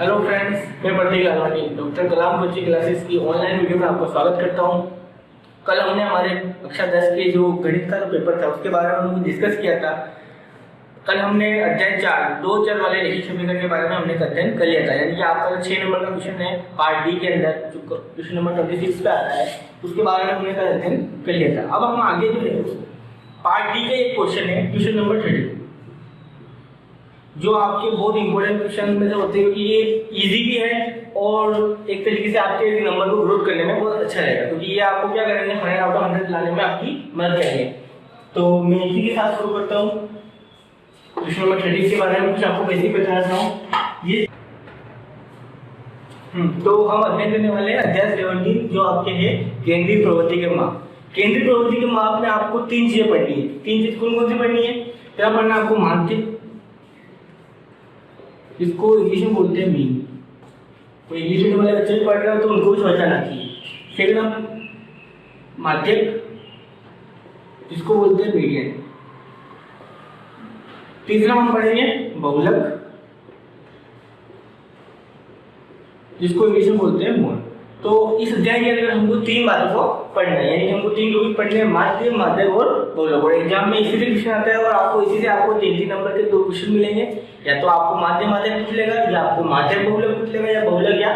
Hello friends, मैं प्रतीक Lalwani doctor कलाम coaching classes की online video में आपका स्वागत करता हूं। कल हमने हमारे कक्षा 10 के जो गणित का पेपर था उसके बारे में हमने डिस्कस किया था। कल हमने अध्याय 4 दो चर वाले रैखिक समीकरण के बारे में हमने अध्ययन कर लिया था। यानी कि आपका 6 नंबर का क्वेश्चन है पार्ट डी के अंदर, जो क्वेश्चन नंबर 26 पे आता है, उसके बारे में हमने कल अध्ययन कर लिया था। अब हम आगे जो है पार्ट डी का एक क्वेश्चन है क्वेश्चन नंबर 30, जो आपके बहुत इंपॉर्टेंट क्वेश्चन में से होते हैं कि ये इजी भी है और एक तरीके से आपके नंबर को ग्रोथ करने में बहुत अच्छा रहेगा, क्योंकि ये आपको क्या करेंगे 100 आउट ऑफ 100 लाने में आपकी मदद करेंगे। तो मैं इसी के साथ शुरू करता हूँ। क्वेश्चन नंबर 30 के बारे में कुछ आपको बेसिक बताना चाहूँ। ये तो हम अध्ययन करने वाले हैं अध्याय 17, जो आपके है केंद्रीय प्रवृत्ति के माप। केंद्रीय प्रवृत्ति के माप में आपको 3 चीजें पढ़नी है। 3 चीज कौन कौन सी पढ़नी है? क्या पढ़ना है आपको? माध्य, इसको इंग्लिश में बोलते हैं मीन। कोई इंग्लिश मीडियम वाले बच्चे भी पढ़ रहे हो तो उनको भी समझना चाहिए। सेकंड नंबर माध्यक, इसको बोलते हैं मीडियन। तीसरा हम पढ़ेंगे बहुलक, जिसको इंग्लिश में बोलते हैं मोड। तो इस अध्याय के अंदर हमको 3 बातों को पढ़ना है, यानी हमको 3 टॉपिक पढ़ने हैं, माध्य, माध्यक और बहुलक। और एग्जाम में इसी से क्वेश्चन आता है और आपको इसी से आपको 3 नंबर के 2 क्वेश्चन मिलेंगे। या तो आपको माध्य माध्यक पूछ लेगा, या आपको माध्यक बहुलक पूछ लेगा, या बहुलक या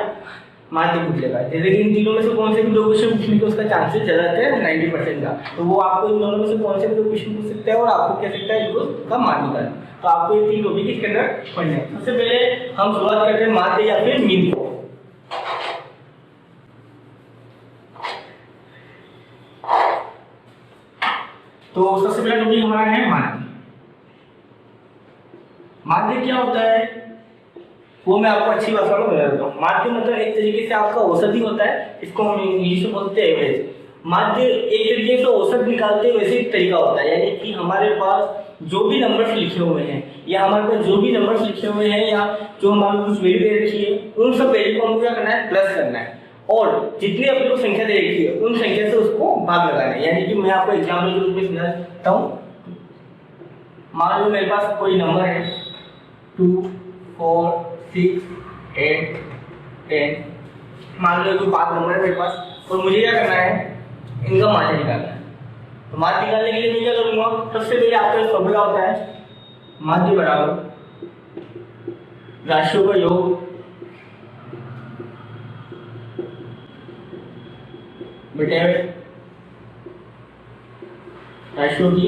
माध्य पूछ लेगा। जैसे कि इन तीनों में से कौन से भी 2 क्वेश्चन पूछने के उसका चांसेस ज्यादा है 90% का, तो वो आपको इन दोनों में से कौन से भी 2 क्वेश्चन पूछ सकता है और आपको कह सकता है इनको का मान निकालना। तो आपको ये 3 टॉपिक इसके अंदर पढ़ने हैं। सबसे पहले हम शुरुआत करते हैं माध्य या फिर मीन को। तो सबसे पहला टॉपिक हमारा है माध्य। माध्य क्या होता है वो मैं आपको अच्छी भाषा में बता देता हूँ। माध्य मतलब एक तरीके से आपका औसत ही होता है, इसको हम इंग्लिश में बोलते हैं एवरेज। माध्य एक तरीके से औसत निकालते हैं वैसे एक तरीका होता है, यानी कि हमारे पास जो भी नंबर्स लिखे हुए हैं या हमारे पास जो भी नंबर्स लिखे हुए हैं या जो हमारे कुछ वैल्यू दे रखी है, उन सब वैल्यू को हमको क्या करना है? प्लस करना है। और जितनी अपने को संख्या दे रखी है उन संख्या से उसको भाग लगाना है। यानी कि मैं आपको एग्जाम्पल के रूप में समझा देता हूँ। मान लो मेरे पास कोई नंबर है 2, 4, 6, 8, 10। मान लो कोई 5 नंबर है मेरे पास और मुझे क्या करना है? इनका माध्य निकालना है। तो माध्य निकालने के लिए मैं क्या करूंगा? सबसे पहले आपका एक फॉर्मूला होता है, माध्य बराबर राशियों का योग बटे राशियों की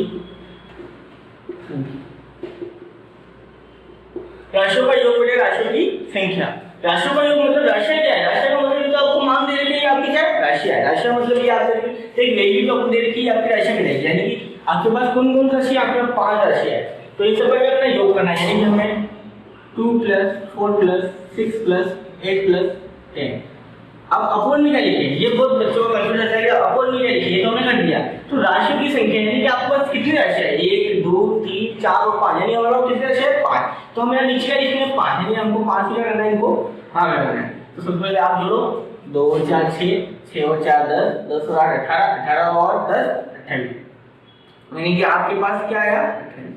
राशियों का योग बटे राशियों की संख्या। राशियों का योग मतलब राशियां क्या है? राशियां का मतलब तो आपको मान दे रखी है आपकी क्या है? राशियां है। राशियां मतलब ये आपको एक वैल्यू आपको दे रखी है, आपकी राशियां मिलेगी। यानी कि आपके पास कौन कौन सी राशि है? आपके पास 5 राशियां है। तो इन सब का क्या करना है? योग करना है। यानी कि हमें 2 + 4 + 6 + 8 + 10। अब अपोन में क्या लिखे? ये बहुत बच्चों को कंफ्यूजन रहता है कि अपोन में क्या लिखे, ये तो हमने कर दिया। तो राशियों की संख्या यानी कि आपके पास कितनी राशियां है? 1, 2, 3, 4 और 5, यानी हमारा कितनी राशियां है? 5। तो हम यहाँ नीचे क्या लिखेंगे? 5, यानी हमको 5 क्या करना है? इनको हाँ करना है। तो सबसे पहले आप जोड़ो 2 और 4 6, 6 और 4 10, 10 और 8 18, 18 और 10 28, यानी कि आपके पास क्या आया? 28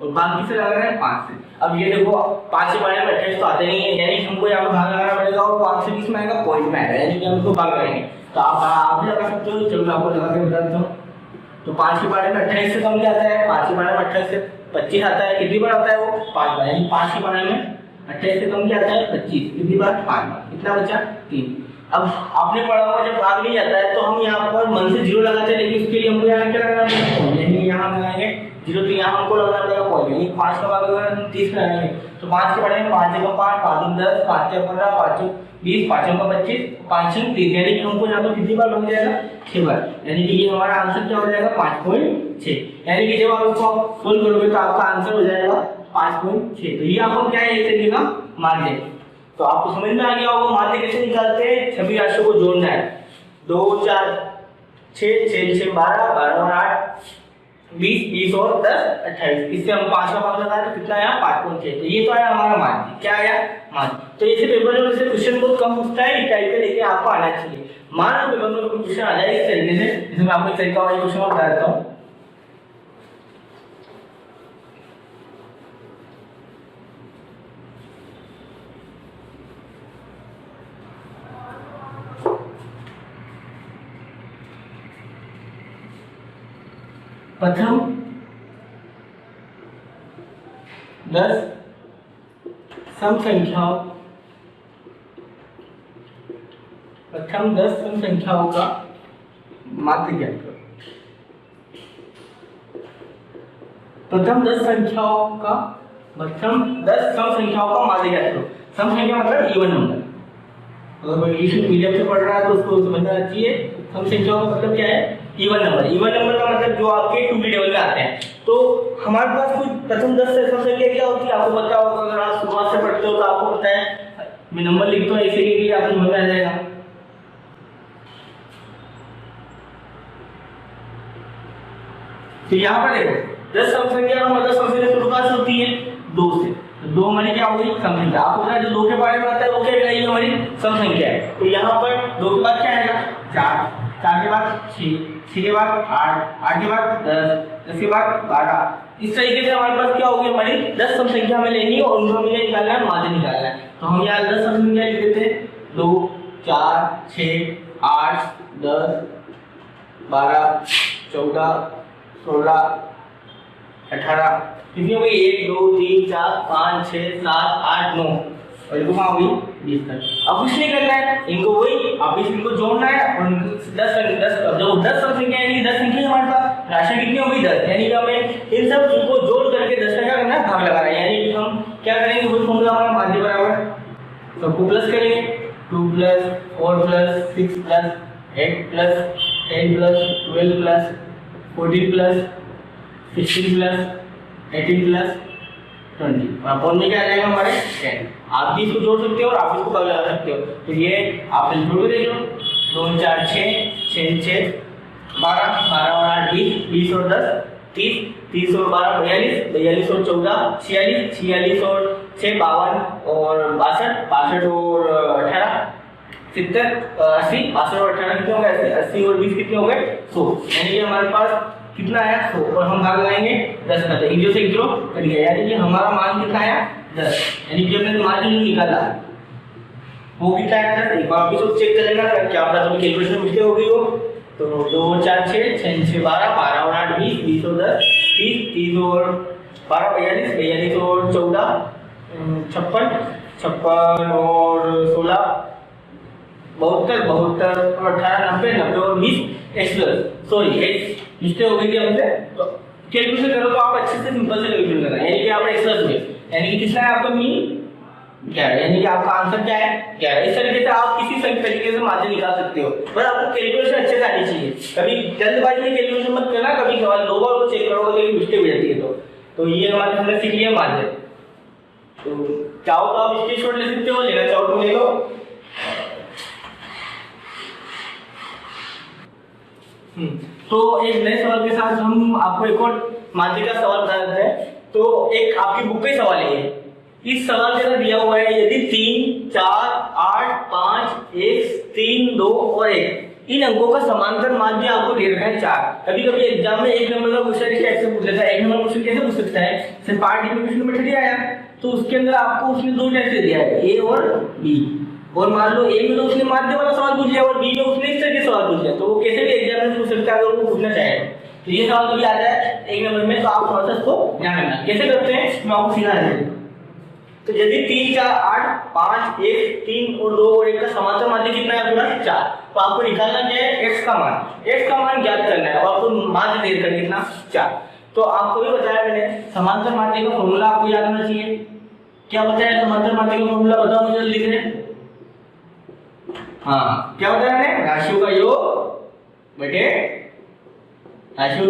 और बाकी से लगा रहे हैं 5 से। अब ये देखो 5 से बढ़ने में 28 तो आते नहीं है, यानी कि हमको यहाँ पे भाग लगाना पड़ेगा और 5 से 20 में आएगा पॉइंट में आएगा, यानी कि हम इसको भाग लगाएंगे। तो आप भी लगा सकते हो। चलो मैं आपको लगा के बता देता हूँ। तो 5 के बारे में 28 से कम क्या आता है? 5 के बारे में 28 से 25 आता है। कितनी बार आता है वो? 5 बार। यानी 5 के बारे में 28 से कम क्या आता है? 25। कितनी बार? 5 बार। कितना बचा? 3। अब आपने पढ़ा होगा जब भाग नहीं जाता है तो हम यहाँ पर मन से 0 लगाते हैं, लेकिन उसके लिए हमको यहाँ क्या लगाना पड़ेगा? यानी यहाँ लगाएंगे 0, तो यहाँ हमको लगाना पड़ेगा पॉइंट। यानी 5 का भाग अगर हम 30 लगाएंगे तो 5 के बारे में 5 जगह 5, 5 10, 5 15, 5 20, 5 का 25, 5 30, यानी कि हमको यहाँ पर कितनी बार लग जाएगा? 6 बार। यानी कि ये हमारा आंसर क्या हो जाएगा? 5.6। यानी कि जब आप इसको सोल्व करोगे तो आपका आंसर हो जाएगा 5.6। तो ये आपको क्या है? एक तरीका माध्य। तो आपको समझ में आ गया होगा माध्य कैसे निकालते हैं। सभी राशियों को जोड़ना है। 2 4 6 6 6 12, 12 और 8 20, 20 और 10 28। इससे हम 5 का भाग लगाए तो कितना आया? 5.6। तो ये तो आया हमारा माध्य। क्या आया? माध्य। तो ऐसे पेपर में से क्वेश्चन बहुत कम पूछता है, इस टाइप के लेके आपको आना चाहिए। मान लो पेपर में कोई क्वेश्चन आ जाए इस तरीके से, जैसे मैं आपको एक तरीका वाला क्वेश्चन बता देता हूँ। प्रथम 10 सम संख्याओं का माध्य ज्ञात करो। प्रथम 10 सम संख्याओं का माध्य ज्ञात करो। सम संख्या मतलब इवन नंबर। अगर कोई इंग्लिश मीडियम से पढ़ रहा है तो उसको समझना चाहिए सम संख्याओं का मतलब क्या है, इवन नंबर। इवन नंबर का मतलब जो आपके 2 टेबल में आते हैं। तो हमारे पास कुछ प्रथम 10 से सम संख्या क्या होती है आपको पता होगा, अगर आप शुरुआत से पढ़ते हो तो आपको पता है। मैं नंबर लिखता हूँ ऐसे ही आपको समझ में आ जाएगा। तो यहाँ पर देखो 10 सम संख्या का मतलब सम संख्या शुरुआत से होती है 2 से। तो 2 हमारी क्या होगी, सम संख्या। आपको पता है जो 2 के बारे में आता है वो क्या कहलाएगी, हमारी सम संख्या है। तो यहाँ पर 2 के बाद क्या आएगा, 4, 4 के बाद 6, 6 के बाद 8, 8 के बाद 10, 10 के बाद 12। इस तरीके से हमारे पास क्या होगी, हमारी 10 सम संख्या हमें लेनी है और उनको हमें निकालना है, माध्य निकालना है। तो हम यहाँ 10 सम संख्या लिख देते हैं, 2, 4, 6, 8, 10, 12, 14, 16, 18। कितनी हो गई, 1, 2, 3, 4, 5, 6, 7, 8, 9 और इनको कहाँ हुई 20 तक। अब कुछ नहीं करना है, इनको वही आप इनको जोड़ना है और 10 जो 10 सम संख्या यानी 10 संख्या हमारे पास राशि कितनी हो गई 10, यानी कि हमें इन सब को जोड़ करके 10 का क्या करना है, भाग लगाना है। यानी कि हम क्या करेंगे, वही फॉर्मूला हमारा माध्य बराबर सबको प्लस करेंगे, 2 plus 4 plus 6 plus 8 plus 10 plus 12 plus 14 plus 16 plus 18 plus 20 और अपॉन में क्या आ जाएगा हमारे 10। आप भी इसको जोड़ सकते हो और आप इसको भाग लगा सकते हो। तो ये आप जोड़ के देख लो, 2 4 6 6 6 12 12 और 8 20 20 और 10 30 30 और 12 42 42 और 14 46 46 और 6 52 और 62 62 और 18 70 80 62 और 18 कितने हो गए, 80 और 20 कितने हो गए 100। यानी कि हमारे पास कितना आया 100 और हम भाग लगाएंगे 10 का, तो 1 से 1 0 कट गया। यानी कि हमारा मान कितना आया 10। यानी कि हमने मान जो निकाला वो कितना आया 10। एक बार आप इसको चेक कर लेना क्या पता तो कैलकुलेशन मिस्टेक हो गई हो। तो 2 4 6 6 6 12 12 और 8 20 20 और 10 30 30 और 12 42 42 और 14 56 56 और 16 72 72 और 18 90 90 और 20 x plus sorry x mistake हो गई थी हमसे। तो कैलकुलेशन करो तो आप अच्छे से सिंपल से कैलकुलेशन करना, यानी कि आपने एक्स प्लस हुए, यानी कि कितना है आपका मीन 11, यानी कि आपका आंसर क्या है 11। इस तरीके से आप किसी तरीके से माध्य निकाल सकते हो, बस आपको कैलकुलेशन अच्छे से आनी चाहिए। कभी जल्दबाजी में कैलकुलेशन मत करना, कभी सवाल 2 बार चेक करोगे लेकिन मिस्टेक हो जाती है। तो ये हमारे हमने सीख लिया माध्य। तो चाहो तो आप स्क्रीनशॉट ले सकते हो, लेना चाहो तो ले लो। तो एक नए सवाल के साथ हम आपको एक और माध्य का सवाल बता देते हैं। तो एक आपकी बुक का ही सवाल है, इस सवाल के अंदर दिया हुआ है यदि 3 4 8 5 1 3 2 और 1 इन अंकों का समांतर माध्य आपको दे रखा है 4। कभी कभी एग्जाम में 1 नंबर का क्वेश्चन इस टाइप से पूछ लेता है। 1 नंबर क्वेश्चन कैसे पूछ सकता है, सिर्फ पार्ट में क्वेश्चन नंबर 30 आया तो उसके अंदर आपको उसने 2 टाइप से दिया है, ए और बी। और मान लो ए में तो उसने माध्य वाला सवाल पूछ लिया और बी में उसने इस तरह के सवाल पूछ लिया, तो वो कैसे भी एग्जाम में पूछ सकता है अगर वो पूछना चाहे। तो ये सवाल कभी आता है 1 नंबर में, तो आप थोड़ा सा इसको ध्यान रखना कैसे करते हैं, मैं आपको सिखा देता हूं। तो यदि 3 4 8 5 1 3 और 2 और 1 का समांतर माध्य कितना है पूरा 4, तो आपको निकालना क्या है x का मान ज्ञात करना है। और आपको माध्य दे रखा है कितना 4। तो आपको भी बताया मैंने समांतर माध्य का फॉर्मूला आपको याद होना चाहिए। क्या बताया समांतर माध्य का फॉर्मूला, बताओ मुझे जल्दी से। हाँ क्या बताया मैंने, राशियों का योग बटे राशियों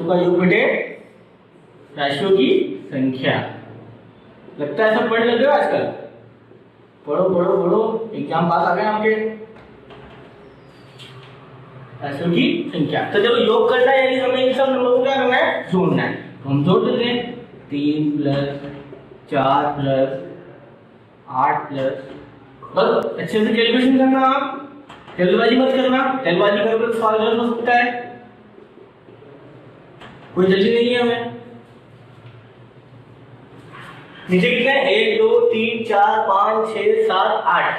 का योग बटे राशियों की संख्या। लगता है सब पढ़ लेते हो आजकल, पढ़ो पढ़ो पढ़ो, एग्जाम पास आ गए आपके। राशियों की संख्या, तो जब योग करना है यानी हमें इन सब नंबरों को क्या करना है, जोड़ना है। तो हम जोड़ देते हैं 3 + 4 + 8 प्लस, बस अच्छे से कैलकुलेशन करना, आप जल्दबाजी मत करना, जल्दबाजी करके तो सवाल गलत हो सकता है। कोई जल्दी नहीं है हमें। नीचे कितना है 1 2 3 4 5 6 7 8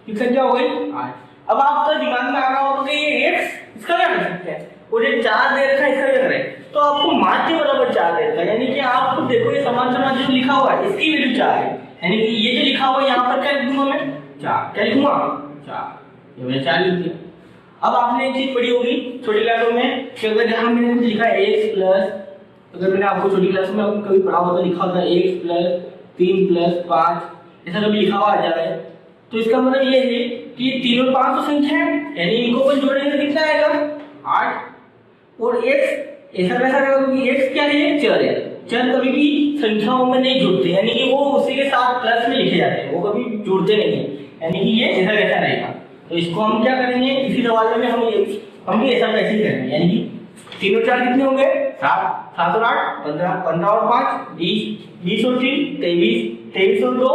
की संख्या हो गई 8। अब आपका दिमाग में आ रहा होगा कि ये x इसका क्या कर सकते हैं, और ये 4 दे रखा है इसका क्या करें, तो आपको माध्य बराबर 4 दे रखा है, यानी कि आपको देखो ये समांतर माध्य जो लिखा हुआ है इसकी वैल्यू 4 है, यानी कि ये जो लिखा हुआ है यहाँ पर क्या लिख दूंगा मैं 4, क्या लिखूंगा 4, ये मैंने 4 लिख दिया। अब आपने एक चीज पढ़ी होगी छोटी क्लासों में कि अगर यहाँ मैंने कुछ लिखा है x प्लस, अगर मैंने आपको छोटी क्लास में कभी पढ़ा होता लिखा होता x प्लस 3 प्लस 5 ऐसा कभी लिखा हुआ आ जा रहा है, तो इसका मतलब ये है कि 3 और 5 तो संख्या है, यानी इनको अपन जोड़ेंगे तो कितना आएगा 8, और x ऐसा कैसा रहेगा क्योंकि x क्या है चर है, चर कभी भी संख्याओं में नहीं जुड़ते, यानी कि वो उसी के साथ प्लस में लिखे जाते हैं, वो कभी जुड़ते नहीं है, यानी कि ये ऐसा कैसा रहेगा। तो इसको हम क्या करेंगे इसी सवाल में हम भी ऐसा कैसे ही करेंगे, यानी कि 3 और 4 कितने होंगे 7, 7 और 8 15, 15 और 5 20, 20 और 3 23, 23 और 2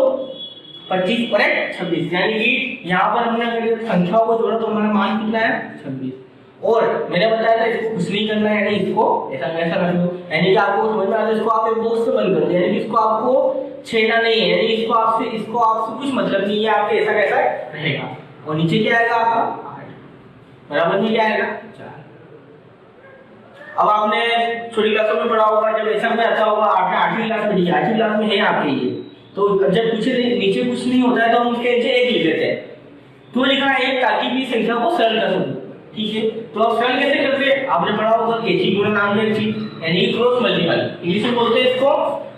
25 और 1 26, यानी कि यहाँ पर हमने संख्याओं को जोड़ा तो हमारा मान कितना है 26। और मैंने बताया था इसको कुछ नहीं करना है, यानी इसको ऐसा कैसा रख लो, यानी कि आपको समझ में आ जाए इसको आप एक बॉक्स से बंद कर दो, यानी कि इसको आपको छेड़ना नहीं है, यानी इसको आपसे कुछ मतलब नहीं है, आपके ऐसा कैसा रहेगा। और नीचे क्या आएगा आपका 8 बराबर में क्या आएगा 4। अब आपने छोटी क्लासों में पढ़ा होगा जब ऐसा में आता होगा 8वीं क्लास में, 8वीं क्लास में है आपके ये, तो जब नीचे कुछ नहीं होता है तो हम उसके नीचे 1 लिख देते हैं, तो लिखा है 1 ताकि भी संख्या को सरल कर सकूं, ठीक है। तो आप सरल कैसे करते हैं, आपने पढ़ा होगा केची गुणा नाम है चीज, यानी क्रॉस मल्टीपल, इंग्लिश में बोलते हैं इसको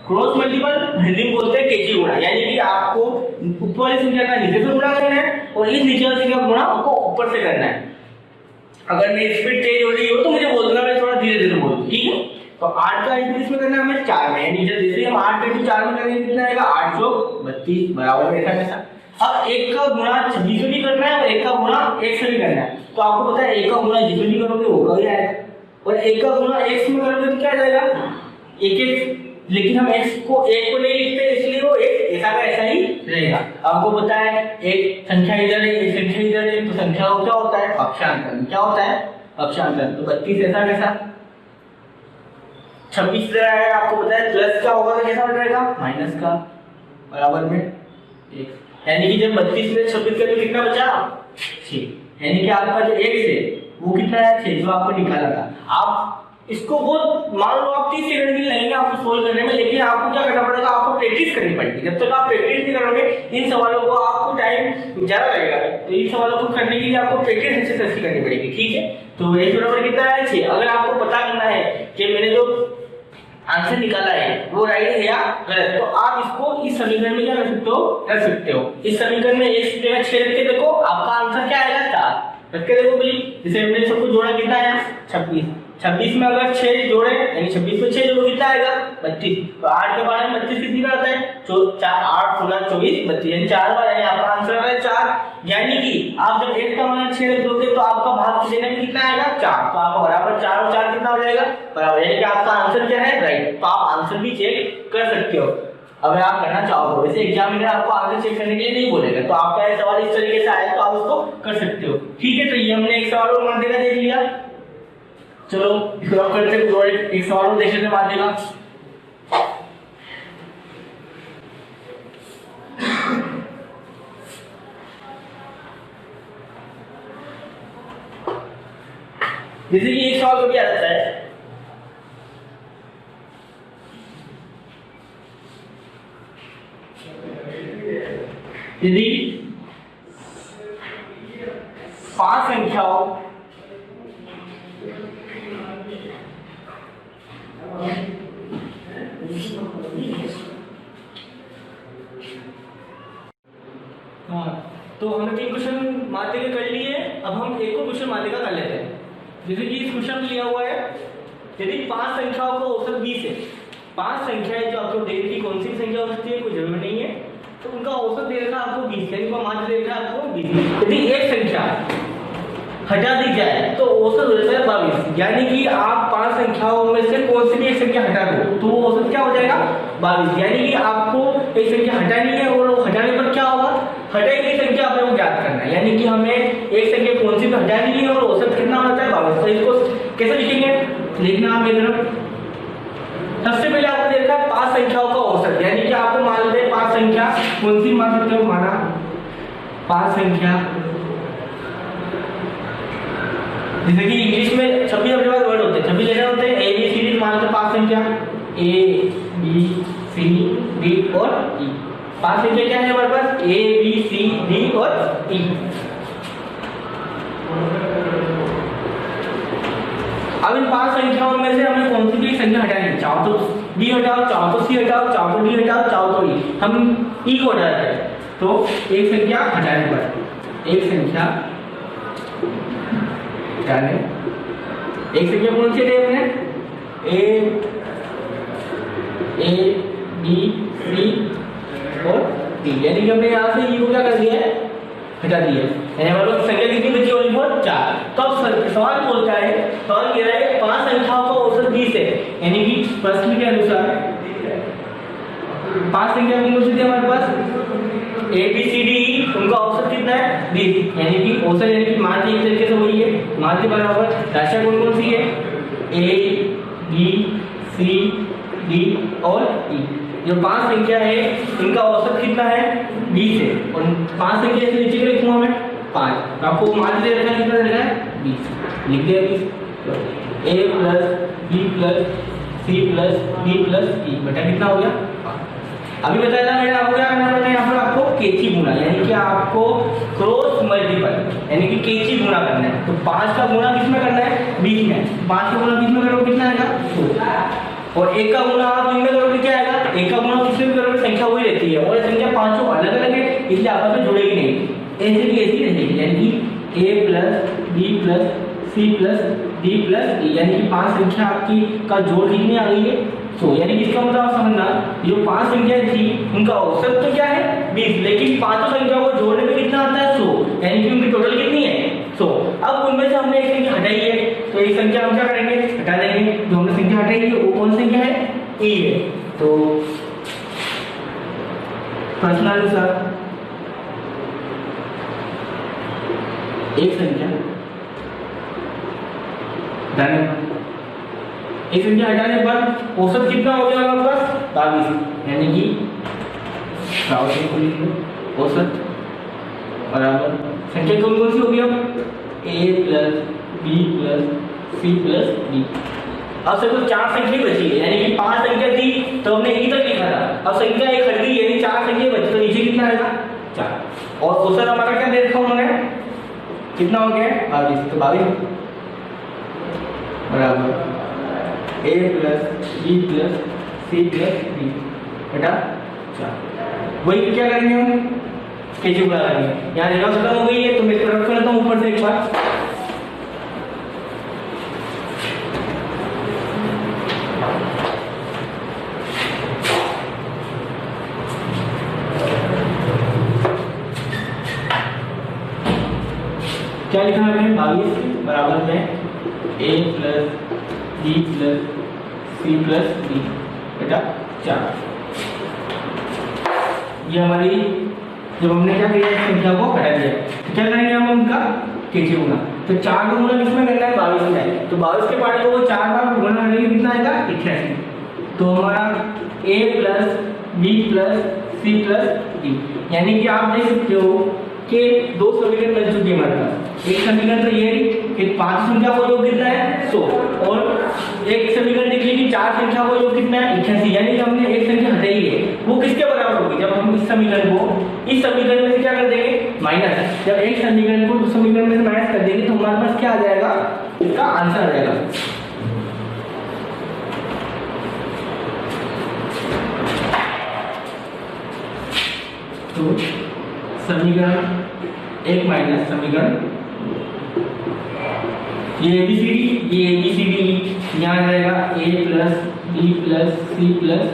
क्रॉस मल्टीपल, हिंदी में बोलते हैं केची गुणा, यानी कि आपको ऊपर वाली संख्या का नीचे से गुणा करना है और इस नीचे वाली संख्या का गुणा आपको ऊपर से करना है। अगर मेरी स्पीड तेज हो रही हो तो मुझे बोल देना, मैं थोड़ा धीरे धीरे बोलूं, ठीक है। तो 8 का इंक्रीज में करना है हमें 4 में, यानी जैसे हम 8 × 4 में करेंगे कितना आएगा 8 × 32 बराबर में ऐसा। अब 1 का गुणा 26 से भी करना है और 1 का गुणा 1 से भी करना है, तो आपको पता है 1 का गुणा जिसमें भी करोगे वो कभी आएगा, और 1 का गुणा x में करोगे तो क्या आ जाएगा 1, लेकिन हम x को 1 को नहीं लिखते इसलिए वो 1 ऐसा का ऐसा ही रहेगा। आपको पता है एक संख्या इधर है एक संख्या इधर है, तो संख्या को क्या होता है पक्षांतर, क्या होता है पक्षांतर, तो 32 ऐसा कैसा 26 इधर आएगा, आपको पता है प्लस का होगा तो कैसा हो जाएगा माइनस का बराबर में 1, यानी कि जब 32 में 26 का कितना बचा 6, यानी कि आपका जो x है वो कितना है 6 जो आपको निकाला था। आप इसको बहुत मान लो आप 30 सेकंड के लिए लगेंगे आपको सोल्व करने में, लेकिन आपको क्या करना पड़ेगा आपको प्रैक्टिस करनी पड़ेगी, जब तक आप प्रैक्टिस नहीं करोगे इन सवालों को आपको टाइम ज्यादा लगेगा, तो इन सवालों को करने के लिए आपको प्रैक्टिस अच्छे से करनी पड़ेगी, ठीक है। तो x बराबर कितना है 6, अगर आपको पता करना है कि मैंने जो आंसर निकाला है वो राइट है या गलत, तो आप इसको इस समीकरण में क्या कर सकते हो रख सकते हो, इस समीकरण में x जगह 6 रख के देखो आपका आंसर क्या आएगा 4 रख के देखो बोली, जैसे हमने सबको जोड़ा कितना आया 26 में अगर 6 जोड़े यानी 26 में 6 जोड़ो कितना आएगा 32, तो 8 के बाद 32 कितनी का आता है 8 16 24 32, यानी 4 बार, यानी आपका आंसर आ रहा है 4, यानी कि आप जब 1 का मान 6 रख दोगे तो आपका भाग देने में कितना आएगा 4, तो आपका बराबर 4 और 4 कितना हो जाएगा बराबर, यानी कि आपका आंसर क्या है राइट। तो आप आंसर भी चेक कर सकते हो अगर आप करना चाहो तो, वैसे एग्जामिनर आपको आंसर चेक करने के लिए नहीं बोलेगा, तो आपका ये सवाल इस तरीके से आया तो आप उसको कर सकते हो, ठीक है। तो ये हमने एक सवाल और माध्य का देख लिया, चलो इसको आप करते हैं एक सवाल और देख लेते हैं माध्य का। जैसे कि एक सवाल कभी आ जाता है यदि 5 संख्याओं तो हमने 3 क्वेश्चन माध्य के कर लिए, अब हम एक और क्वेश्चन माध्य का कर लेते हैं। जैसे कि इस क्वेश्चन में लिया हुआ है यदि 5 संख्याओं का औसत 20 है, 5 संख्याएं जो आपको दे रखी कौन सी संख्या हो सकती है कोई जरूरत नहीं है, तो उनका औसत दे रखा आपको 20, यानी उनका माध्य दे रखा आपको 20। यदि एक संख्या हटा दी जाए तो औसत हो जाता है 22, यानी कि आप 5 संख्याओं में से कौन सी भी एक संख्या हटा दो तो वो औसत क्या हो जाएगा 22, यानी कि आपको एक संख्या हटानी है और हटाने पर क्या होगा हटाई गई संख्या अपने को ज्ञात करना है, यानी कि हमें एक संख्या कौन सी भी हटानी है और औसत कितना होता है 22। तो इसको कैसे लिखेंगे, लिखना आप मेरी तरफ, सबसे पहले आपको देखा है 5 संख्याओं का औसत, यानी कि आपको मान लेते हैं 5 संख्या कौन सी मान सकते हो, माना 5 संख्या जैसे कि इंग्लिश में 26 अपने पास वर्ड होते हैं, 26 लेटर होते हैं, ए बी सी डी, मान लो 5 संख्या ए बी सी डी और ई। 5 संख्या क्या है हमारे पास? ए बी सी डी और ई। अब इन 5 संख्याओं में से हमें कौन सी भी संख्या हटानी है? चाहो तो बी हटाओ, चाहो तो सी हटाओ, चाहो तो डी हटाओ, चाहो तो ई। हम ई को हटा देते हैं, तो एक संख्या हटाने पर, एक संख्या हटाने, एक संख्या कौन सी है हमने? ए बी सी और डी, यानी कि हमने यहाँ से ई को क्या कर दिया है? हटा दिया है। यानी हमारे पास संख्या कितनी बची? Only for 4। तो अब सवाल बोलता है, सवाल कह रहा है 5 संख्याओं का औसत 20 है, यानी कि प्रश्न के अनुसार 5 संख्या कौन सी थी हमारे पास? ए बी सी डी ई, उनका औसत कितना है? 20। यानी कि औसत यानी कि माध्य एक तरीके से वही है, माध्य बराबर राशियां कौन कौन सी है? ए बी सी डी और ई। जो 5 संख्या है इनका औसत कितना है? 20 है। और 5 संख्या से नीचे लिखूंगा मैं 5, आपको मान दे रखा है कितना देना है? 20 लिख दिया। 20 A plus B plus C plus D plus E बटा कितना हो गया? 5। अभी बताया था मैंने आपको क्या करना है, यहाँ पर आपको केची गुणा, यानी कि आपको क्रॉस मल्टीपल यानी कि केची गुणा करना है। तो 5 का गुणा किसमें करना है? 20 में। 5 का गुणा किसमें करोगे? कितना आएगा? 100। और एक का गुणा आप इनमें करोगे क्या आएगा? एक का गुणा किसमें भी करोगे संख्या वही रहती है, और ये संख्या 5 अलग अलग है इसलिए आपस में जुड़ेगी नहीं, ऐसे की ऐसी रहेगी। यानी कि A plus B plus C plus D plus E, यानी कि 5 संख्या आपकी का जोड़ कितनी आ गई है? 100। यानी कि इसका मतलब आप समझना, जो 5 संख्या थी उनका औसत तो क्या है? 20, लेकिन 5 संख्या को जोड़ने में कितना आता है? 100। यानी कि उनकी टोटल कितनी है? 100। अब उनमें से हमने एक संख्या हटाई है, तो एक संख्या हम क्या करेंगे? हटा देंगे। जो हमने संख्या हटाई है वो कौन संख्या है? ई है। तो प्रश्नानुसार एक संख्या हटाने पर, एक संख्या हटाने पर औसत कितना हो गया हमारे पास? 22। यानी कि औसत बराबर संख्या कौन कौन सी होगी? अब A plus B plus C plus D. अब सिर्फ 4 संख्या बची है, यानी कि 5 संख्या थी तो हमने ई तक लिखा था, अब संख्या एक हट गई यानी 4 संख्या बची, तो नीचे कितना आएगा? 4। और औसत हमारा क्या दे रखा उन्होंने? कितना हो गया? 22। तो 22 बराबर A plus B plus C plus D बटा 4। वही क्या करेंगे हम? कैसे गुणा करेंगे? यहाँ जगह खत्म हो गई है तो मैं इसको रख लेता हूँ ऊपर से एक बार। क्या लिखा है मैंने? 22 बराबर में A plus B plus C plus D बटा 4। ये हमारी, जब हमने क्या किया संख्या को हटा दिया तो क्या करेंगे हम उनका केची गुणा। तो 4 का गुणा किसमें करना है? 22 में। तो 22 के पार्ट को 4 बार गुणा करेंगे कितना आएगा? 88। तो हमारा a plus B plus C plus D, यानी कि आप देख सकते हो कि 2 समीकरण बन चुके हैं हमारे पास। एक समीकरण तो ये कि 5 संख्या को योग कितना है? 100। और एक समीकरण देखिए कि 4 संख्या को योग कितना है? 88। यानी कि हमने एक संख्या हटाई है, वो किसके बराबर होगी? जब हम इस समीकरण में से क्या कर देंगे? माइनस। जब एक समीकरण को दूसरे समीकरण में से माइनस कर देंगे तो हमारे पास क्या आ जाएगा? इसका आंसर आ जाएगा। तो समीकरण 1 माइनस समीकरण ये ABCD यहाँ जाएगा a plus B plus C plus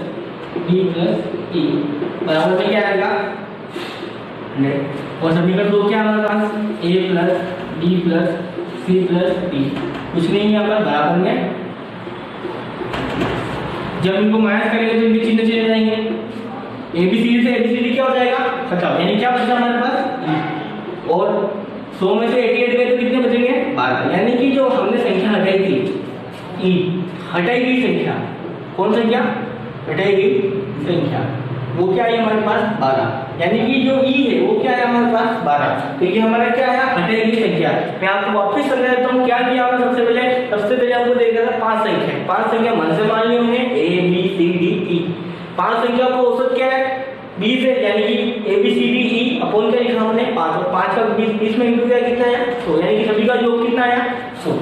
D plus E बराबर में क्या आएगा? और समीकरण 2 क्या हमारे पास? a plus B plus C plus D, कुछ नहीं यहाँ पर बराबर में। जब इनको माइनस करेंगे तो इनके चिन्ह चले जाएंगे। ABCD से ABCD क्या हो जाएगा? खत्म। यानी क्या बचा हमारे पास? और 100 में से 88 गए तो कितने बचेंगे? 12। यानी कि जो हमने संख्या हटाई थी, हटाई गई संख्या, कौन संख्या? हटाई गई संख्या वो क्या है हमारे पास 12, यानी कि जो ई है वो क्या है हमारे पास 12, तो ये हमारा क्या है हटेगी संख्या। मैं आपको वापस समझा देता हूँ क्या किया हमने। सबसे पहले हमको देखा था 5 संख्या, 5 संख्या मन से मान ली हमने ए बी सी डी ई। 5 संख्या का औसत क्या है 20 है, यानी कि A B C D E upon क्या लिखा हमने 5, और 5 का 20 में इंटू क्या कितना है 100, यानी कि सभी का योग कितना है 100।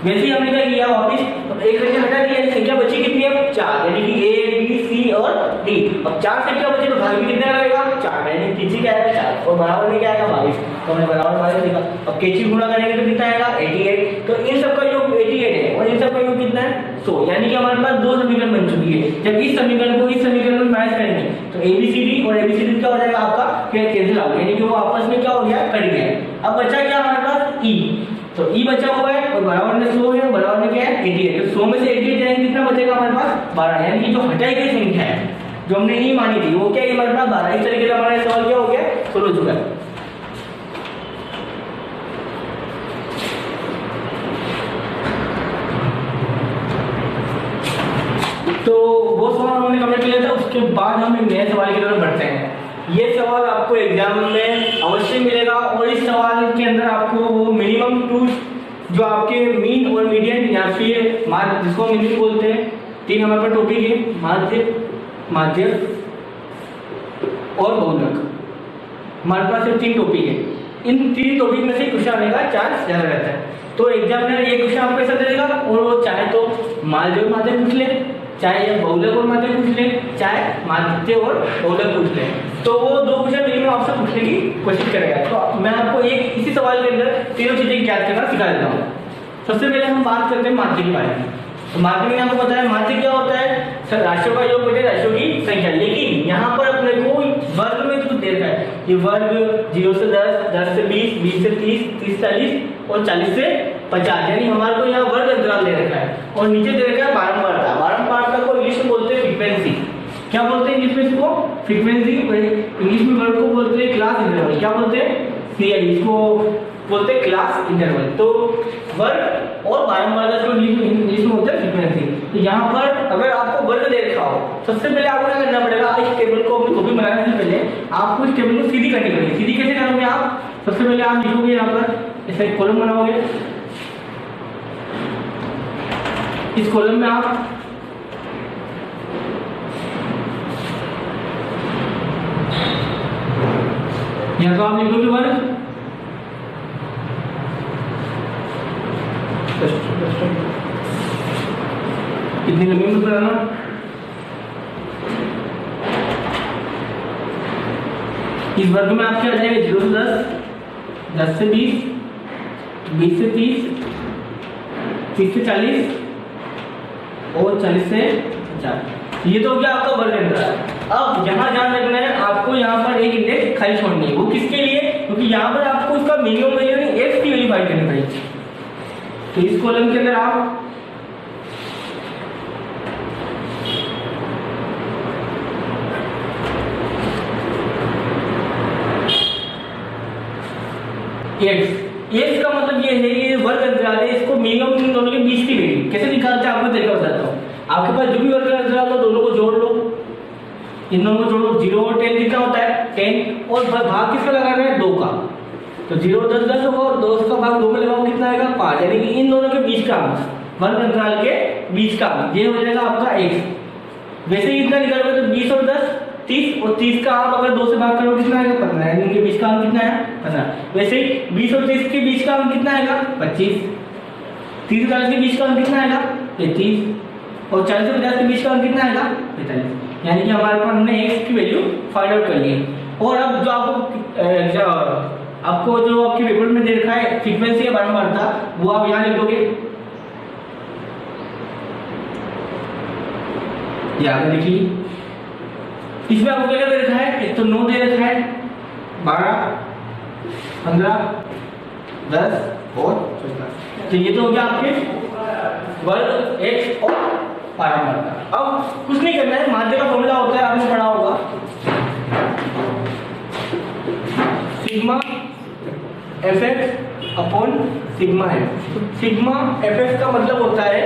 वैसे ही हमने क्या किया वापस, अब एक संख्या हटा दी, यानी संख्या बची कितनी है 4, यानी कि ए बी सी और डी। अब 4 संख्या बची तो भाग भी कितना लगेगा 4, यानी पीछे क्या आएगा 4 और बराबर में क्या आएगा 22, तो हमने बराबर 22 लिखा। अब कैची गुणा करेंगे तो कितना आएगा 88, तो इन सब का योग 88 है और इन सब का योग कितना है 100, यानी कि हमारे पास 2 समीकरण बन चुकी है। जब इस समीकरण को इस समीकरण में मैच करेंगे तो एबीसीडी और एबीसीडी क्या हो जाएगा आपका कैंसिल आउट, यानी कि वो आपस में क्या हो गया कट गया। अब बचा क्या हमारे पास ई, तो ई बचा हुआ है और बराबर में 100 है, बराबर में क्या है 88, तो 100 में से 88 जाएंगे कितना बचेगा हमारे पास 12, यानी कि जो हटाई गई संख्या है जो हमने ई मानी थी वो क्या है हमारे पास 12। इस तरीके से हमारा सवाल क्या हो गया सोल्व हो चुका है। तो वो सवाल हमने कंप्लीट किया था, उसके बाद हम एक नए सवाल की तरफ बढ़ते हैं। ये सवाल आपको एग्जाम में अवश्य मिलेगा और इस सवाल के अंदर आपको वो मिनिमम टू जो आपके मीन और मीडियन या फिर माध्य जिसको हम इंग्लिश बोलते हैं, 3 हमारे पास टॉपिक है माध्य और बहुलक। हमारे पास सिर्फ 3 टॉपिक है, इन 3 टॉपिक में से क्वेश्चन आने का चांस ज्यादा रहता है। तो एग्जामिनर ये क्वेश्चन आपको ऐसा दे देगा और वो चाहे तो माध्य और माध्य पूछ ले, चाहे ये बहुलक और माध्य पूछ ले, चाहे माध्य और बहुलक पूछ ले, तो वो 2 क्वेश्चन मिनिमम आपसे पूछने की कोशिश करेगा। तो मैं आपको एक इसी सवाल के अंदर तीनों चीजें ज्ञात करना सिखा देता हूँ। सबसे पहले हम बात करते हैं माध्य के बारे में। तो माध्य में आपको पता है माध्य क्या होता है सर, राशियों का योग बटे राशियों की संख्या। लेकिन यहाँ पर अपने को वर्ग में कुछ दे रखा है, ये वर्ग 0 से 10, 10 से 20, 20 से 30, 30 से 40 और 40 से 50, यानी हमारे को यहाँ वर्ग अंतराल दे रखा है। और नीचे दे रखा है बारंबारता। बारंबारता को इंग्लिश में बोलते हैं फ्रीक्वेंसी। क्या बोलते हैं इंग्लिश में इसको फ्रीक्वेंसी, इंग्लिश में वर्ग को बोलते हैं क्लास इंटरवल। क्या बोलते हैं सीआई, इसको बोलते हैं क्लास इंटरवल। तो वर्ग और बारंबारता को इंग्लिश में बोलते हैं फ्रीक्वेंसी। तो यहाँ पर अगर आपको वर्ग दे रखा हो, सबसे पहले आपको क्या करना पड़ेगा, इस टेबल को अपनी कॉपी बनाने से पहले आपको इस टेबल को सीधी करनी पड़ेगी। सीधी कैसे करोगे आप, सबसे पहले आप लिखोगे यहाँ पर ऐसा एक कॉलम बनाओगे, इस कॉलम में आप यहाँ तो आप लिखोगे वर्ग, कितनी लंबी मत बनाना, इस वर्ग में आपके आ जाएगा 0 से 10, 10 से 20, 20 से 30, 30 से 40 और 40 से 50। ये तो क्या आपका वर्ग अंतराल। अब यहाँ ध्यान रखना है आपको, यहाँ पर एक इंडेक्स खाली छोड़नी है। वो किसके लिए, क्योंकि यहाँ पर आपको इसका मिनिमम वैल्यू यानी x की वैल्यू फाइंड करनी पड़ेगी। तो इस कॉलम के अंदर आप x का मतलब ये है कि वर्ग अंतराल है, इसको मिनिमम इन दोनों के बीच की वैल्यू कैसे निकालते हैं आपको तरीका बताता हूँ। आपके पास जो भी वर्ग अंतराल हो दोनों को जोड़ लो, इन दोनों को जोड़ो, 0 और 10 कितना होता है 10, और भाग किसका लगाना है 2 का, तो 0 10 10 होगा और 2 का भाग 2 में लगाओ कितना आएगा 5, यानी कि इन दोनों के बीच का वर्ग अंतराल के बीच का ये हो जाएगा आपका x। वैसे ही इतना निकालोगे तो 20 और 10 30, और 30 का आप अगर 2 से भाग करोगे कितना आएगा 15, यानी इनके बीच का अंक कितना है 15। वैसे ही 20 और 30 के बीच का अंक कितना आएगा 25, 30 और 40 के बीच का अंक कितना आएगा 33, और 40 और 50 के बीच का अंक कितना आएगा 45, यानी कि हमारे पास हमने x की वैल्यू फाइंड आउट कर ली। और अब जो आपको जो आपके पेपर में दे रखा है फ्रीक्वेंसी या बारंबारता, वो आप यहाँ लिख दोगे, यहाँ लिखिए। इसमें आपको क्या दे रखा है, एक तो 9 दे रखा है, 12, 15, 10 और 14। तो ये तो हो गया आपके वर्ग x और बारंबारता। अब कुछ नहीं करना है, माध्य का फॉर्मूला होता है आपने पढ़ा होगा, sigma fx upon sigma f। Sigma fx का मतलब होता है,